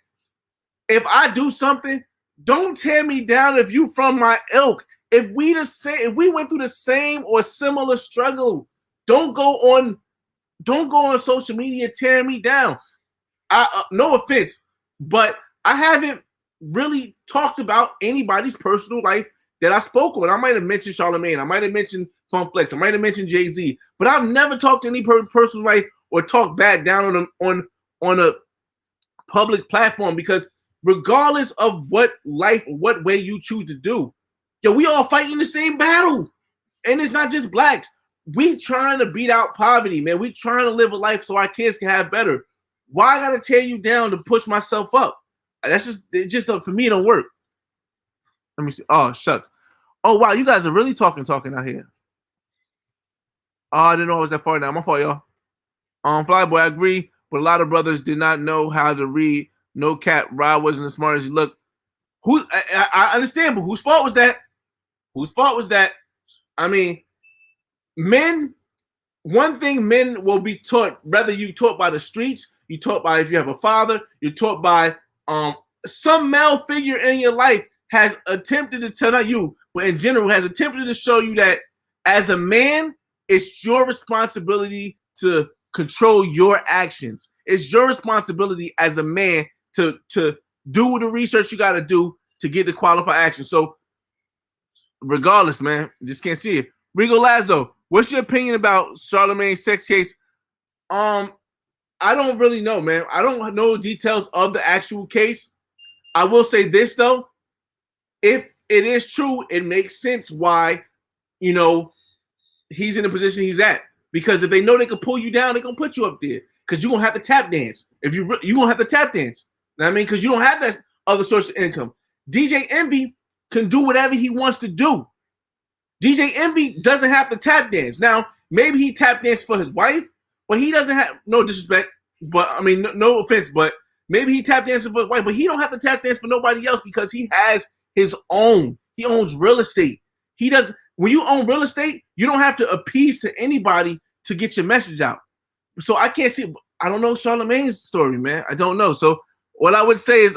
if I do something, don't tear me down if you from my ilk. If we went through the same or similar struggle, don't go don't go on social media tearing me down. No offense, but I haven't really talked about anybody's personal life that I spoke on. I might have mentioned Charlamagne. I might have mentioned Fun Flex. I might have mentioned Jay-Z. But I've never talked to any personal life or talked bad down on them on a public platform, because regardless of what way you choose to do, we all fighting the same battle. And it's not just blacks. We trying to beat out poverty, man. We trying to live a life so our kids can have better. Why I gotta tear you down to push myself up? It just for me, it don't work. Let me see. Oh, shucks. Oh, wow, you guys are really talking out here. Oh, I didn't know I was that far now. My fault, y'all. Flyboy, I agree, but a lot of brothers did not know how to read. No cap, Rod wasn't as smart as he looked. I understand, but whose fault was that? Whose fault was that? I mean, one thing men will be taught, whether you taught by the streets, you taught by, if you have a father, you're taught by some male figure in your life has attempted to tell, not you, but in general, has attempted to show you that as a man, it's your responsibility to control your actions. It's your responsibility as a man to do the research you got to do to get the qualified action. So regardless, man, just can't see it. Rigo Lazo, what's your opinion about Charlamagne's sex case? I don't really know, man. I don't know the details of the actual case. I will say this, though. If it is true, it makes sense why, he's in the position he's at. Because if they know they can pull you down, they're going to put you up there. Because you're going to have to tap dance. You're going to have to tap dance. You know what I mean? Because you don't have that other source of income. DJ Envy can do whatever he wants to do. DJ Envy doesn't have to tap dance. Now, maybe he tap dance for his wife, but he doesn't have, no disrespect, but I mean, no offense, but maybe he tap dances for his wife, but he don't have to tap dance for nobody else because he has his own. He owns real estate. He doesn't. When you own real estate, you don't have to appease to anybody to get your message out. So I can't see. I don't know Charlamagne's story, man. I don't know. So what I would say is,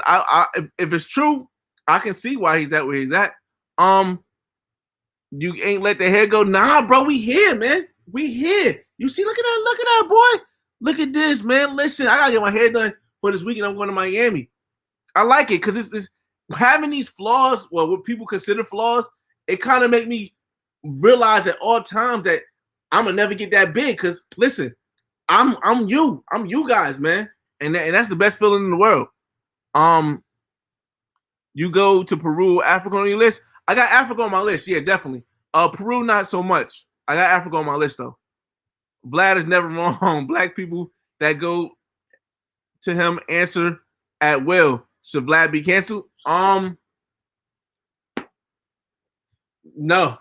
if it's true, I can see why he's at where he's at. You ain't let the hair go. Nah, bro, we here, man. We here. You see, look at that, boy. Look at this, man. Listen, I gotta get my hair done for this weekend. I'm going to Miami. I like it because it's having these flaws, well, what people consider flaws, it kind of make me realize at all times that I'm gonna never get that big. Because listen, I'm you guys, man, and that's the best feeling in the world. You go to Peru, Africa on your list. I got Africa on my list. Yeah, definitely. Peru, not so much. I got Africa on my list though. Vlad is never wrong. Black people that go to him answer at will. Should Vlad be canceled? No.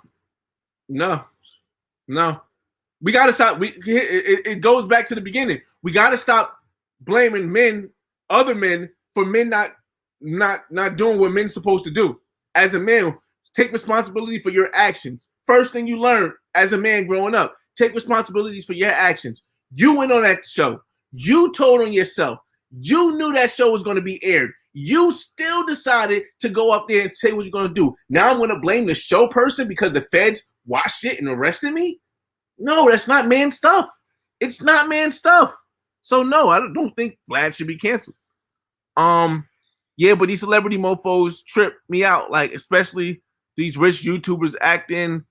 We gotta stop. It goes back to the beginning. We gotta stop blaming other men for men not doing what men's supposed to do. As a man, take responsibility for your actions. First thing you learn as a man growing up, take responsibilities for your actions. You went on that show. You told on yourself. You knew that show was going to be aired. You still decided to go up there and say what you're going to do. Now I'm going to blame the show person because the feds watched it and arrested me? No, that's not man stuff. It's not man stuff. So no, I don't think Vlad should be canceled. Yeah, but these celebrity mofos trip me out, like especially these rich YouTubers acting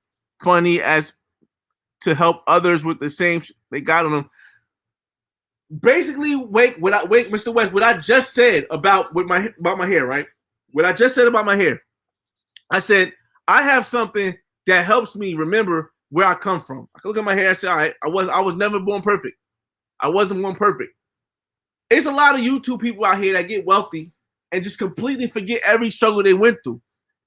funny as to help others with the same they got on them. Basically, Mr. West, what I just said about my hair, right? What I just said about my hair. I said I have something that helps me remember where I come from. I can look at my hair and say, all right, I was never born perfect. I wasn't born perfect. It's a lot of YouTube people out here that get wealthy and just completely forget every struggle they went through.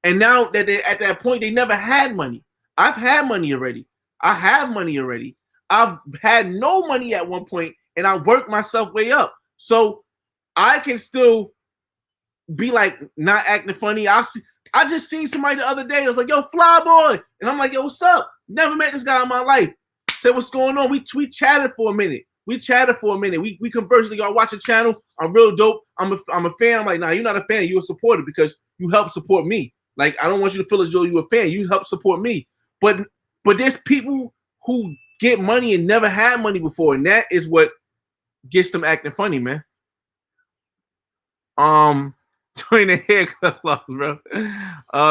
And now that they're at that point, they never had money. I've had money already. I have money already. I've had no money at one point, and I worked myself way up. So I can still be like not acting funny. I just seen somebody the other day. I was like, yo, Flyboy. And I'm like, yo, what's up? Never met this guy in my life. Said, what's going on? We chatted for a minute. We conversed. Like, y'all watch the channel. I'm real dope. I'm a fan. I'm like, nah, you're not a fan. You're a supporter because you help support me. Like, I don't want you to feel as though you're a fan. You help support me. But there's people who get money and never had money before, and that is what gets them acting funny, man. Join the haircut loss, bro.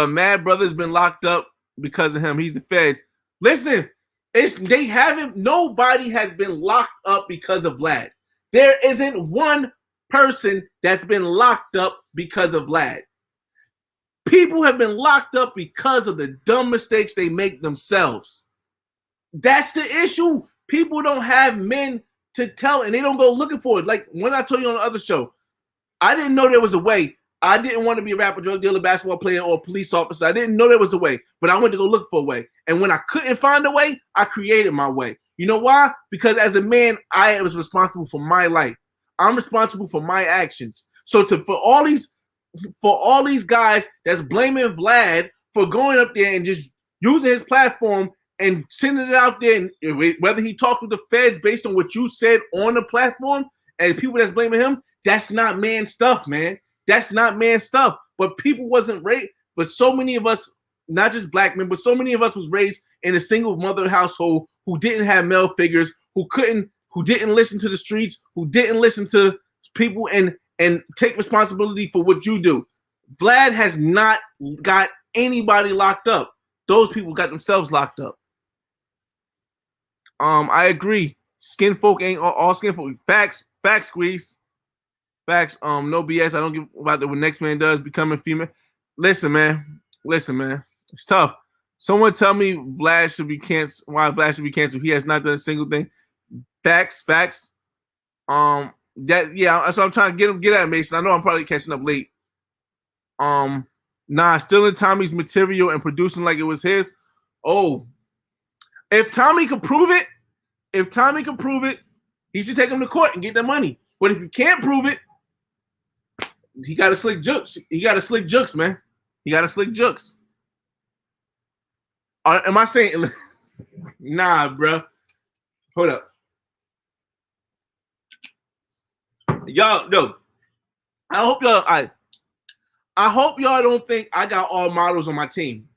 Mad Brother's been locked up because of him. He's the feds. Listen, they haven't. Nobody has been locked up because of Vlad. There isn't one person that's been locked up because of Vlad. People have been locked up because of the dumb mistakes they make themselves. That's the issue. People don't have men to tell, and they don't go looking for it. Like when I told you on the other show, I didn't know there was a way. I didn't want to be a rapper, drug dealer, basketball player, or police officer. I didn't know there was a way, but I went to go look for a way. And when I couldn't find a way, I created my way. You know why? Because as a man, I was responsible for my life. I'm responsible for my actions. So for all these guys that's blaming Vlad for going up there and just using his platform and sending it out there, and whether he talked with the feds based on what you said on the platform, and people that's blaming him, that's not man stuff, man. That's not man stuff. But people wasn't raised, but so many of us, not just black men, but so many of us was raised in a single mother household who didn't have male figures, who didn't listen to the streets, who didn't listen to people and take responsibility for what you do. Vlad has not got anybody locked up. Those people got themselves locked up. I agree. Skin folk ain't all skin folk. Facts, squeeze. Facts. No BS. I don't give about the what next man does becoming female. Listen, man. It's tough. Someone tell me Vlad should be canceled. Why Vlad should be canceled? He has not done a single thing. Facts. That's what I'm trying to get at, Mason. I know I'm probably catching up late. Stealing Tommy's material and producing like it was his. Oh, if Tommy could prove it, he should take him to court and get that money. But if you can't prove it, he got a slick jukes. Man. He got a slick jukes. Am I saying? Nah, bro. Hold up. Y'all, no. I hope y'all don't think I got all models on my team,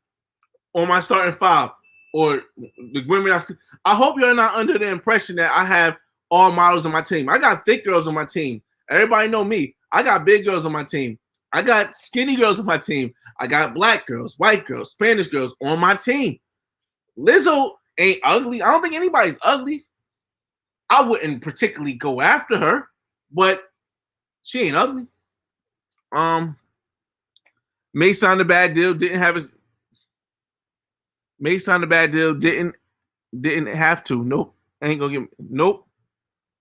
on my starting five, or the women I see. I hope you're not under the impression that I have all models on my team. I got thick girls on my team. Everybody know me. I got big girls on my team. I got skinny girls on my team. I got black girls, white girls, Spanish girls on my team. Lizzo ain't ugly. I don't think anybody's ugly. I wouldn't particularly go after her, but she ain't ugly. May signed a bad deal. Didn't have his. May signed a bad deal. Didn't have to. Nope. Ain't gonna give. Nope.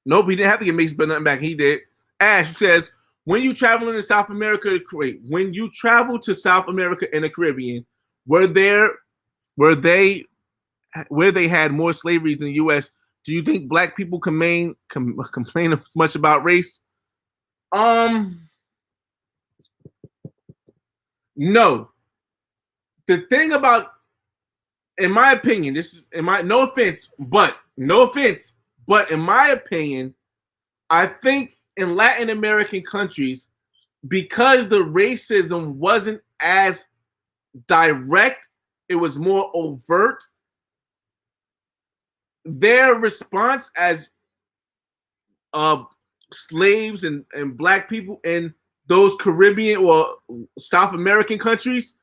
He didn't have to get Mason, but nothing back. He did. Ash says, when you travel to South America and the Caribbean, where they had more slaveries in the U.S., do you think black people complain as much about race? No. The thing about, in my opinion, no offense, but in my opinion, I think in Latin American countries, because the racism wasn't as direct, it was more overt, their response as slaves and black people in those Caribbean or South American countries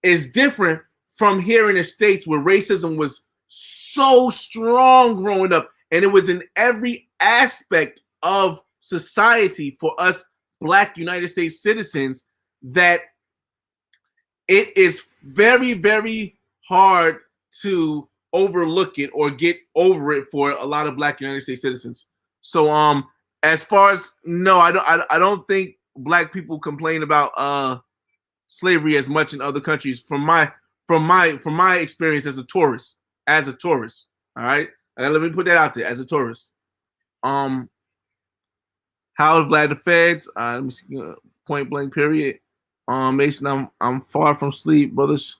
is different from here in the States, where racism was so strong growing up, and it was in every aspect of society for us black United States citizens, that it is very, very hard to overlook it or get over it for a lot of black United States citizens. So as far as, no, I don't think black people complain about slavery as much in other countries from my experience as a tourist. All right, let me put that out there as a tourist. How is Vlad the feds? Let me see, point blank period. Mason, I'm far from sleep. Brothers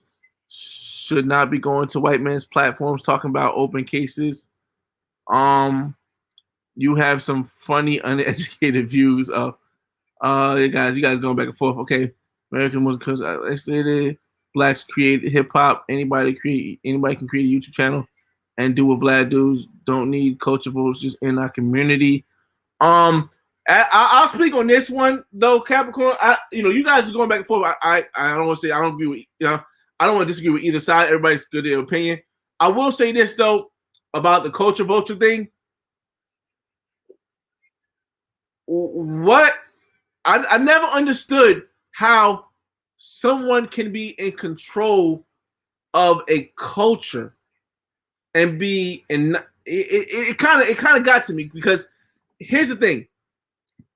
should not be going to white men's platforms talking about open cases. You have some funny, uneducated views of you guys going back and forth. Okay, American Muslim, because I stated blacks create hip hop. Anybody can create a YouTube channel and do what Vlad does. Don't need culture votes just in our community. I'll speak on this one though, Capricorn. You guys are going back and forth. I don't want to say I don't agree with I don't want to disagree with either side. Everybody's good in their opinion. I will say this though about the culture vulture thing. What I never understood how someone can be in control of a culture and be in it kind of got to me because here's the thing.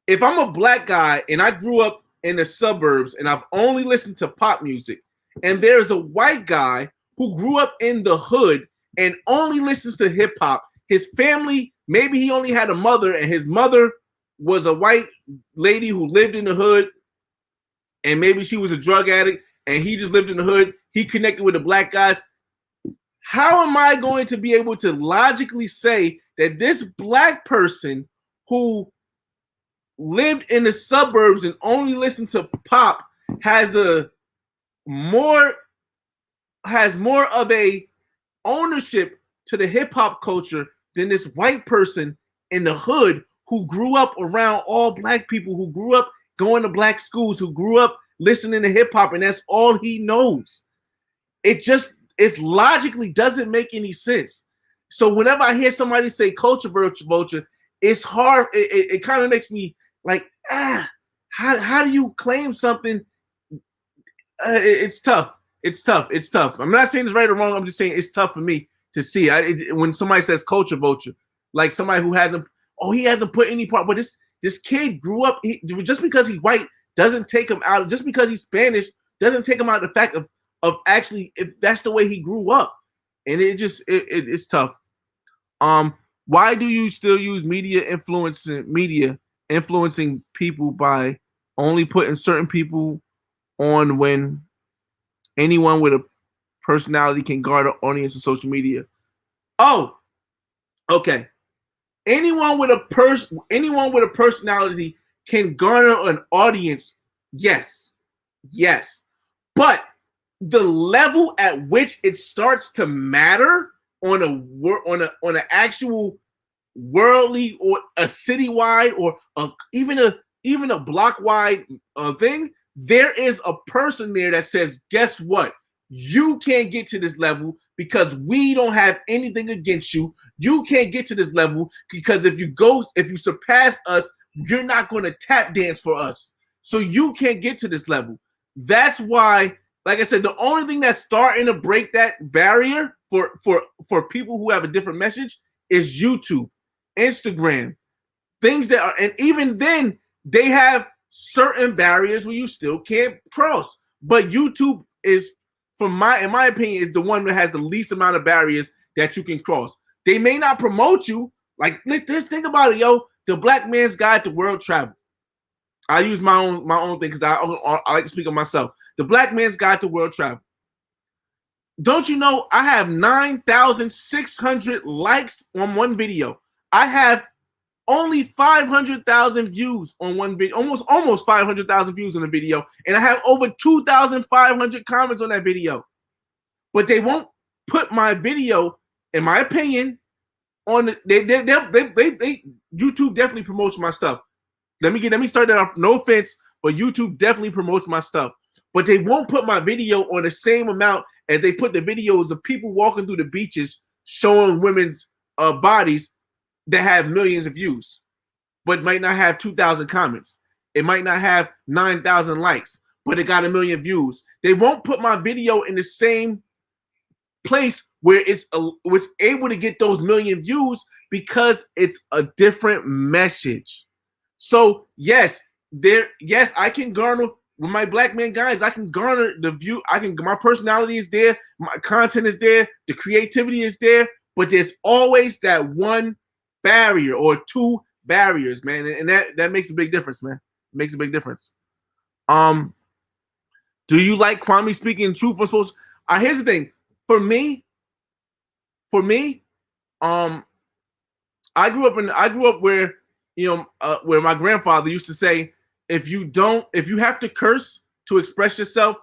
If I'm a black guy and I grew up in the suburbs and I've only listened to pop music, and there's a white guy who grew up in the hood and only listens to hip hop, his family, maybe he only had a mother and his mother was a white lady who lived in the hood, and maybe she was a drug addict and he just lived in the hood. He connected with the black guys. How am I going to be able to logically say that this black person who lived in the suburbs and only listened to pop has more of a ownership to the hip hop culture than this white person in the hood who grew up around all black people, who grew up going to black schools, who grew up listening to hip hop, and that's all he knows? It logically doesn't make any sense. So whenever I hear somebody say culture vulture, it's hard. It kind of makes me like, how do you claim something? It's tough. It's tough. I'm not saying it's right or wrong. I'm just saying it's tough for me to see. When somebody says culture vulture, like somebody who hasn't put any part, but this kid grew up. Just because he's white doesn't take him out. Just because he's Spanish doesn't take him out of the fact of actually if that's the way he grew up, and it's tough. Why do you still use media influencing people by only putting certain people on when anyone with a personality can garner an audience on social media? Oh, okay. Anyone with a personality can garner an audience. Yes. But the level at which it starts to matter on an actual worldly or a citywide or even a block wide thing, there is a person there that says, guess what? You can't get to this level because we don't have anything against you. You can't get to this level because if you surpass us, you're not going to tap dance for us. So you can't get to this level. That's why, like I said, the only thing that's starting to break that barrier for people who have a different message is YouTube, Instagram, things that are, and even then they have certain barriers where you still can't cross. But YouTube is, in my opinion, is the one that has the least amount of barriers that you can cross. They may not promote you. Like, let's think about it, yo. The Black Man's Guide to World Travel. I use my own thing because I like to speak of myself. The Black Man's Guide to World Travel. Don't you know I have 9,600 likes on one video? I have only 500,000 views on one video, almost 500,000 views on the video, and I have over 2,500 comments on that video. But they won't put my video, in my opinion, on the, they YouTube definitely promotes my stuff. Let me start that off. No offense, but YouTube definitely promotes my stuff. But they won't put my video on the same amount as they put the videos of people walking through the beaches showing women's bodies that have millions of views, but might not have 2,000 comments. It might not have 9,000 likes, but it got 1 million views. They won't put my video in the same place where it's able to get those 1 million views because it's a different message. So yes, I can garner with my Black Man Guys. I can garner the view. My personality is there, my content is there, the creativity is there, but there's always that one barrier or two barriers, man, and that makes a big difference, man. It makes a big difference. Do you like Kwame speaking truth on social? Here's the thing. For me, I grew up where where my grandfather used to say, if you have to curse to express yourself,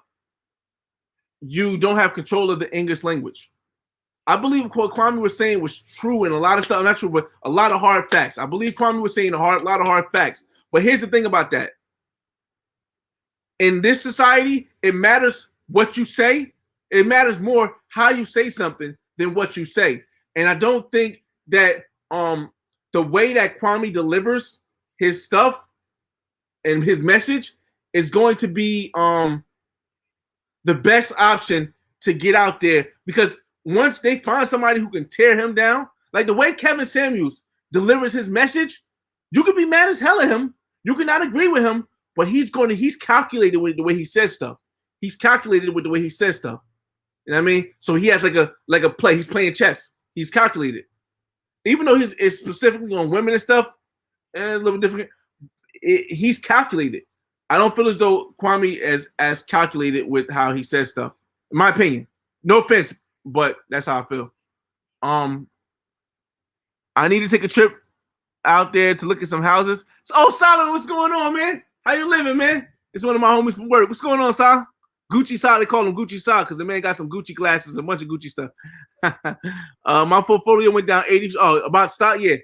you don't have control of the English language. I believe what Kwame was saying was true, and a lot of stuff not true, but a lot of hard facts. I believe Kwame was saying a lot of hard facts. But here's the thing about that: in this society, it matters what you say. It matters more how you say something than what you say. And I don't think that the way that Kwame delivers his stuff and his message is going to be the best option to get out there, because once they find somebody who can tear him down, like the way Kevin Samuels delivers his message, you can be mad as hell at him. You cannot agree with him, but he's calculated with the way he says stuff. He's calculated with the way he says stuff. You know what I mean? So he has like a play. He's playing chess. He's calculated. Even though it's specifically on women and stuff, it's a little different. He's calculated. I don't feel as though Kwame is as calculated with how he says stuff. In my opinion. No offense, but that's how I feel. I need to take a trip out there to look at some houses. Oh, Solid, what's going on, man? How you living, man? It's one of my homies from work. What's going on, Sal? Gucci Sal, they call him Gucci Sal because the man got some Gucci glasses, a bunch of Gucci stuff. My portfolio went down 80. Oh, about stock, yeah.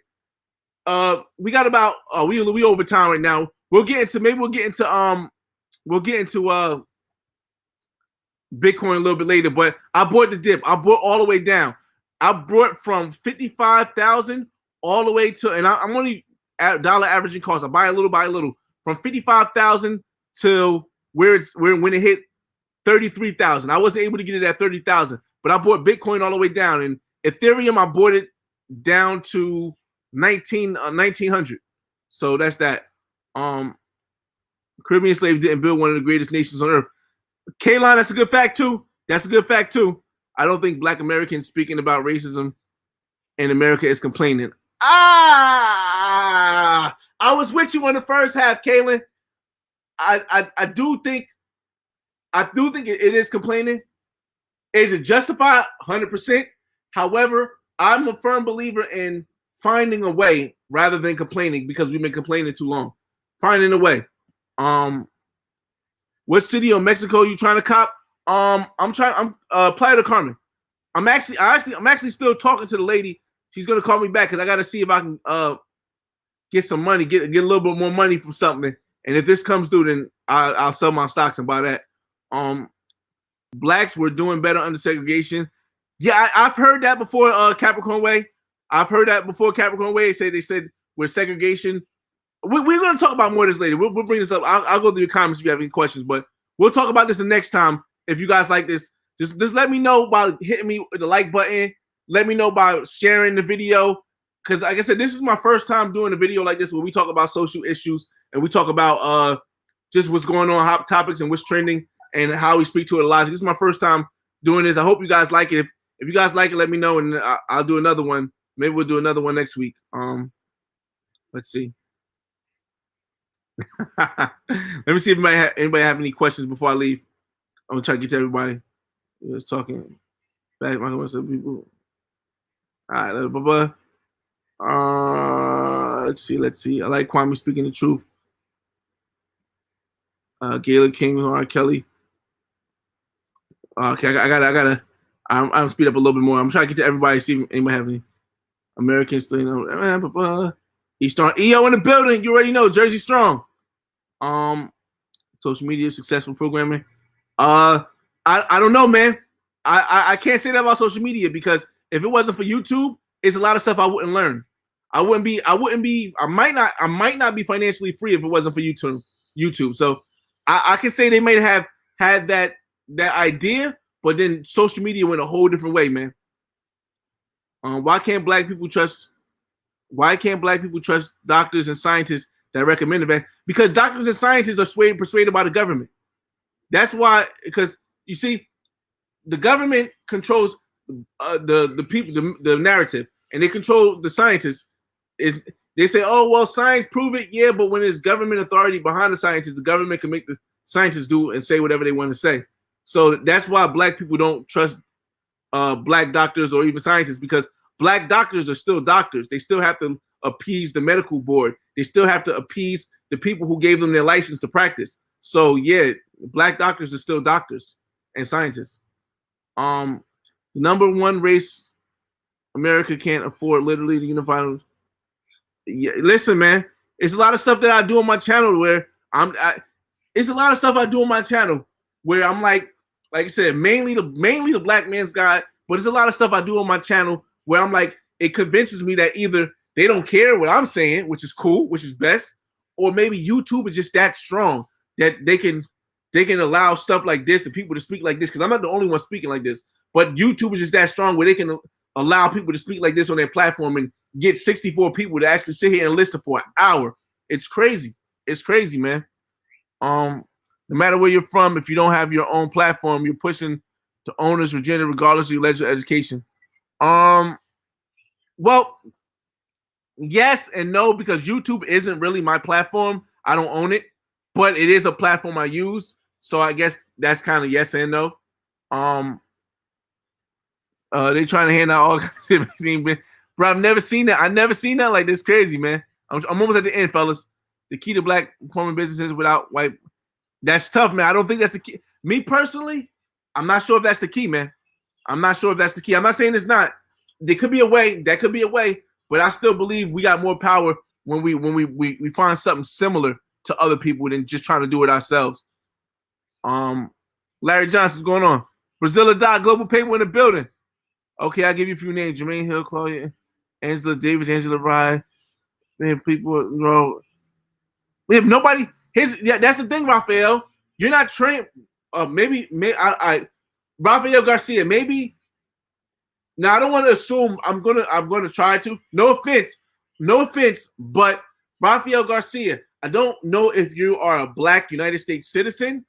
We got about we over time right now. We'll get into Bitcoin a little bit later, but I bought the dip. I bought all the way down. I brought from 55,000 all the way to, and I'm only at dollar averaging cost. I buy a little from 55,000 to when it hit 33,000. I wasn't able to get it at 30,000, but I bought Bitcoin all the way down, and Ethereum I bought it down to 1900. So that's that. Caribbean slaves didn't build one of the greatest nations on earth. Kaylon, that's a good fact too. I don't think Black Americans speaking about racism in America is complaining. I was with you on the first half, Kaylin. I do think it is complaining. Is it justified? 100%. However, I'm a firm believer in finding a way rather than complaining, because we've been complaining too long. Finding a way. What city of Mexico are you trying to cop? I'm Playa del Carmen. I'm actually still talking to the lady. She's gonna call me back because I gotta see if I can get some money, get a little bit more money from something. And if this comes through, then I'll sell my stocks and buy that. Blacks were doing better under segregation. Yeah, I've heard that before. Capricorn Way. I've heard that before. Capricorn Way. They said with segregation. We're going to talk about more of this later. We'll bring this up. I'll go through your comments if you have any questions, but we'll talk about this the next time. If you guys like this, just let me know by hitting me with the like button. Let me know by sharing the video, because like I said, this is my first time doing a video like this where we talk about social issues and we talk about just what's going on, hot topics, and what's trending and how we speak to it live. This is my first time doing this. I hope you guys like it. If you guys like it, let me know, and I'll do another one. Maybe we'll do another one next week. Let's see. Let me see if anybody have any questions before I leave. I'm gonna try to get to everybody. Just talking back. Some people. All right, let's see. I like Kwame speaking the truth. Gayla King, R. Kelly. Okay, I'm speed up a little bit more. I'm trying to get to everybody. See if anybody have any Americans still. He's strong. EO in the building. You already know. Jersey strong. Social media successful programming. I don't know, man. I can't say that about social media, because if it wasn't for YouTube, it's a lot of stuff I wouldn't learn. I might not be financially free if it wasn't for YouTube. So I can say they might have had that idea, but then social media went a whole different way, man. Why can't black people trust doctors and scientists that recommend it? Because doctors and scientists are persuaded by the government. That's why, because you see, the government controls the people, the narrative, and they control the scientists. They say, oh, well, science prove it, yeah, but when there's government authority behind the scientists, the government can make the scientists do and say whatever they want to say. So that's why black people don't trust black doctors or even scientists, because black doctors are still doctors. They still have to appease the medical board. They still have to appease the people who gave them their license to practice. So yeah, black doctors are still doctors and scientists. The number one race America can't afford literally the unified. Yeah, listen, man. It's a lot of stuff that I do on my channel where it's a lot of stuff I do on my channel where I'm like I said, mainly the black man's guide, but it's a lot of stuff I do on my channel where I'm like, it convinces me that either they don't care what I'm saying, which is cool, which is best, or maybe YouTube is just that strong that they can allow stuff like this and people to speak like this, because I'm not the only one speaking like this, but YouTube is just that strong where they can allow people to speak like this on their platform and get 64 people to actually sit here and listen for an hour. It's crazy. It's crazy, man. No matter where you're from, if you don't have your own platform, you're pushing the owner's agenda regardless of your leisure education. Well, yes and no, because YouTube isn't really my platform. I don't own it, but it is a platform I use. So I guess that's kind of yes and no. They trying to hand out all kinds, bro. I've never seen that. I've never seen that like this. Crazy, man. I'm almost at the end, fellas. The key to black forming businesses without white. That's tough, man. I don't think that's the key. Me personally, I'm not sure if that's the key, man. I'm not sure if that's the key. I'm not saying it's not. There could be a way. That could be a way, but I still believe we got more power when we find something similar to other people than just trying to do it ourselves. Larry Johnson, what's going on? Brazilla Dot, Global Paper in the building. Okay, I'll give you a few names. Jermaine Hill, Claudia, Angela Davis, Angela Rye. Man, people, you know, we have nobody. Yeah, that's the thing, Raphael. You're not trained. Maybe Rafael Garcia. Maybe. Now I don't want to assume. I'm gonna try to. No offense, but Rafael Garcia. I don't know if you are a black United States citizen,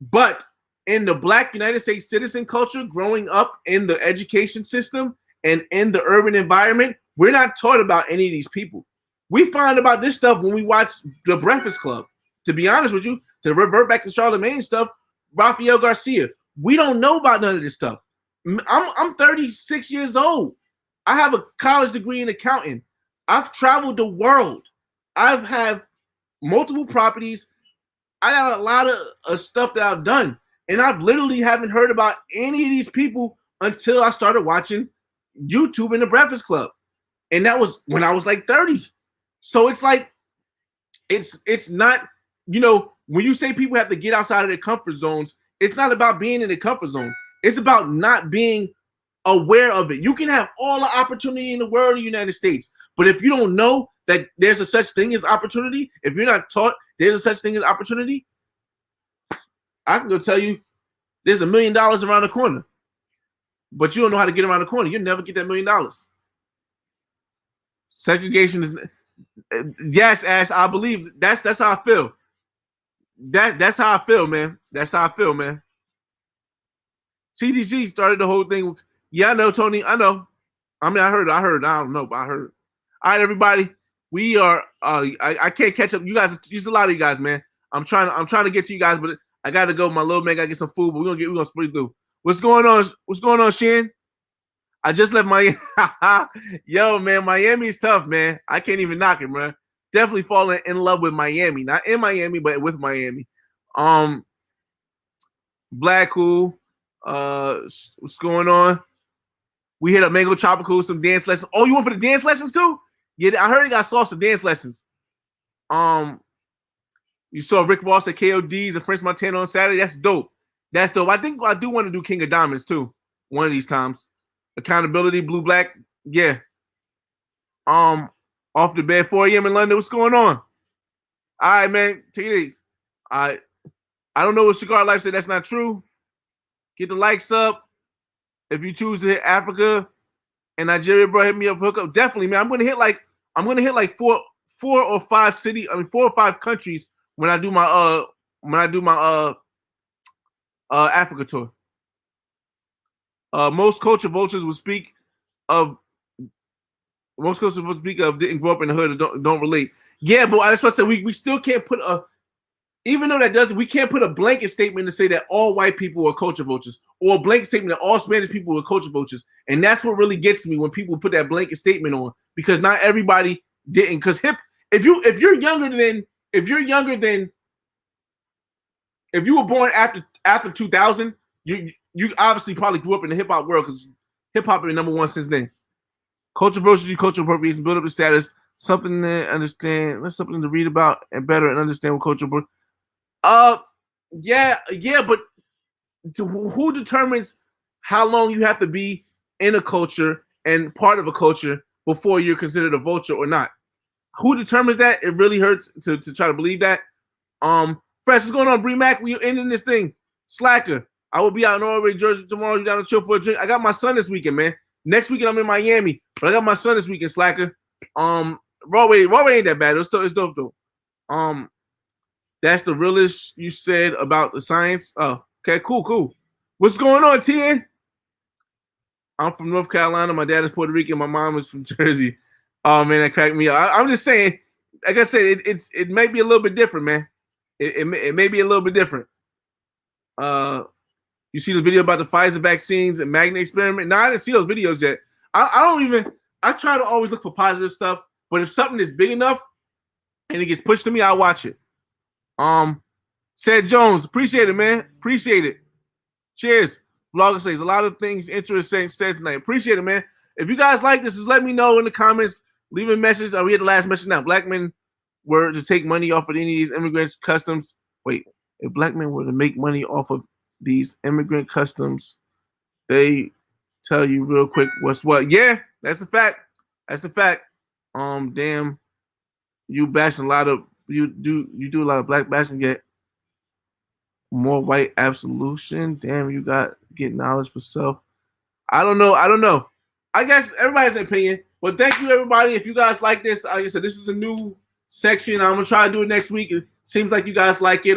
but in the black United States citizen culture, growing up in the education system and in the urban environment, we're not taught about any of these people. We find about this stuff when we watch The Breakfast Club. To be honest with you, to revert back to Charlemagne stuff, Rafael Garcia, we don't know about none of this stuff. I'm 36 years old. I have a college degree in accounting. I've traveled the world. I've had multiple properties. I got a lot of stuff that I've done. And I've literally haven't heard about any of these people until I started watching YouTube and The Breakfast Club. And that was when I was like 30. So it's like, it's not, you know, when you say people have to get outside of their comfort zones, it's not about being in the comfort zone. It's about not being aware of it. You can have all the opportunity in the world in the United States, but if you don't know that there's a such thing as opportunity, if you're not taught there's a such thing as opportunity, I can go tell you there's $1 million around the corner, but you don't know how to get around the corner. You'll never get that $1 million. Segregation is, yes, Ash, I believe that's how I feel. That's how I feel, man. That's how I feel, man. CDC started the whole thing. Yeah, I know, Tony. I know. I mean, I heard. I don't know, but I heard. All right, everybody. We are. I can't catch up. You guys. There's a lot of you guys, man. I'm trying to get to you guys, but I gotta go. My little man gotta get some food. But we're gonna split through. What's going on? What's going on, Shin? I just left Miami. Yo, man, Miami's tough, man. I can't even knock it, man. Definitely falling in love with Miami. Not in Miami, but with Miami. Black Cool. What's going on? We hit up Mango Tropical, some dance lessons. Oh, you went for the dance lessons too? Yeah, I heard he got salsa dance lessons. You saw Rick Ross at KOD's and French Montana on Saturday. That's dope. That's dope. I think I do want to do King of Diamonds too, one of these times. Accountability, Blue Black, yeah. Off the bed, 4 a.m. in London. What's going on? All right, man. Take it easy. All right. I don't know what Cigar Life said. That's not true. Get the likes up. If you choose to hit Africa and Nigeria, bro, hit me up, hook up. Definitely, man. I'm gonna hit like four or five countries when I do my Africa tour. Most culture vultures will speak of didn't grow up in the hood or don't relate. Yeah, but that's what I said. We still can't put even though that doesn't, we can't put a blanket statement to say that all white people are culture vultures, or a blanket statement that all Spanish people are culture vultures. And that's what really gets me when people put that blanket statement on, because not everybody didn't. Because if you were born after 2000, you obviously probably grew up in the hip hop world, because hip hop been #1 since then. Culture versus cultural appropriation, build up the status, something to understand, that's something to read about and better and understand what cultural. Yeah, but who determines how long you have to be in a culture and part of a culture before you're considered a vulture or not? Who determines that? It really hurts to try to believe that. Fresh, what's going on, Bree Mac? We ending this thing. Slacker. I will be out in Norway, Jersey tomorrow. You down to chill for a drink? I got my son this weekend, man. Next weekend I'm in Miami, but I got my son this weekend, Slacker. Broadway ain't that bad. It's dope though. That's the realest you said about the science. Oh, okay, cool. What's going on, TN? I'm from North Carolina. My dad is Puerto Rican. My mom is from Jersey. Oh man, that cracked me up. I'm just saying, like I said, it may be a little bit different, man. It may be a little bit different. You see the video about the Pfizer vaccines and magnet experiment? No, I didn't see those videos yet. I try to always look for positive stuff, but if something is big enough and it gets pushed to me, I'll watch it. Said Jones, appreciate it, man. Appreciate it. Cheers. Vlogger says a lot of things interesting said tonight. Appreciate it, man. If you guys like this, just let me know in the comments. Leave a message. I'll read the last message now. Black men were to take money off of any of these immigrants' customs. Wait, if black men were to make money off of these immigrant customs, they tell you real quick what's what. Yeah, that's a fact. That's a fact. Damn, you bashing a lot of you do a lot of black bashing yet. More white absolution. Damn, you get knowledge for self. I don't know. I guess everybody has an opinion. But thank you, everybody. If you guys like this, like I said, this is a new section. I'm gonna try to do it next week. It seems like you guys like it.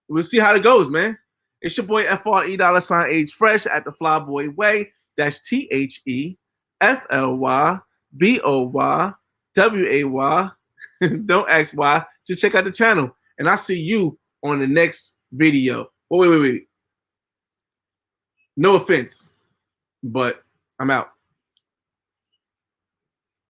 We'll see how it goes, man. It's your boy FRE$Age Fresh at the Flyboy Way. That's THEFLYBOYWAY. Don't ask why. Just check out the channel. And I'll see you on the next video. Oh, wait. No offense, but I'm out.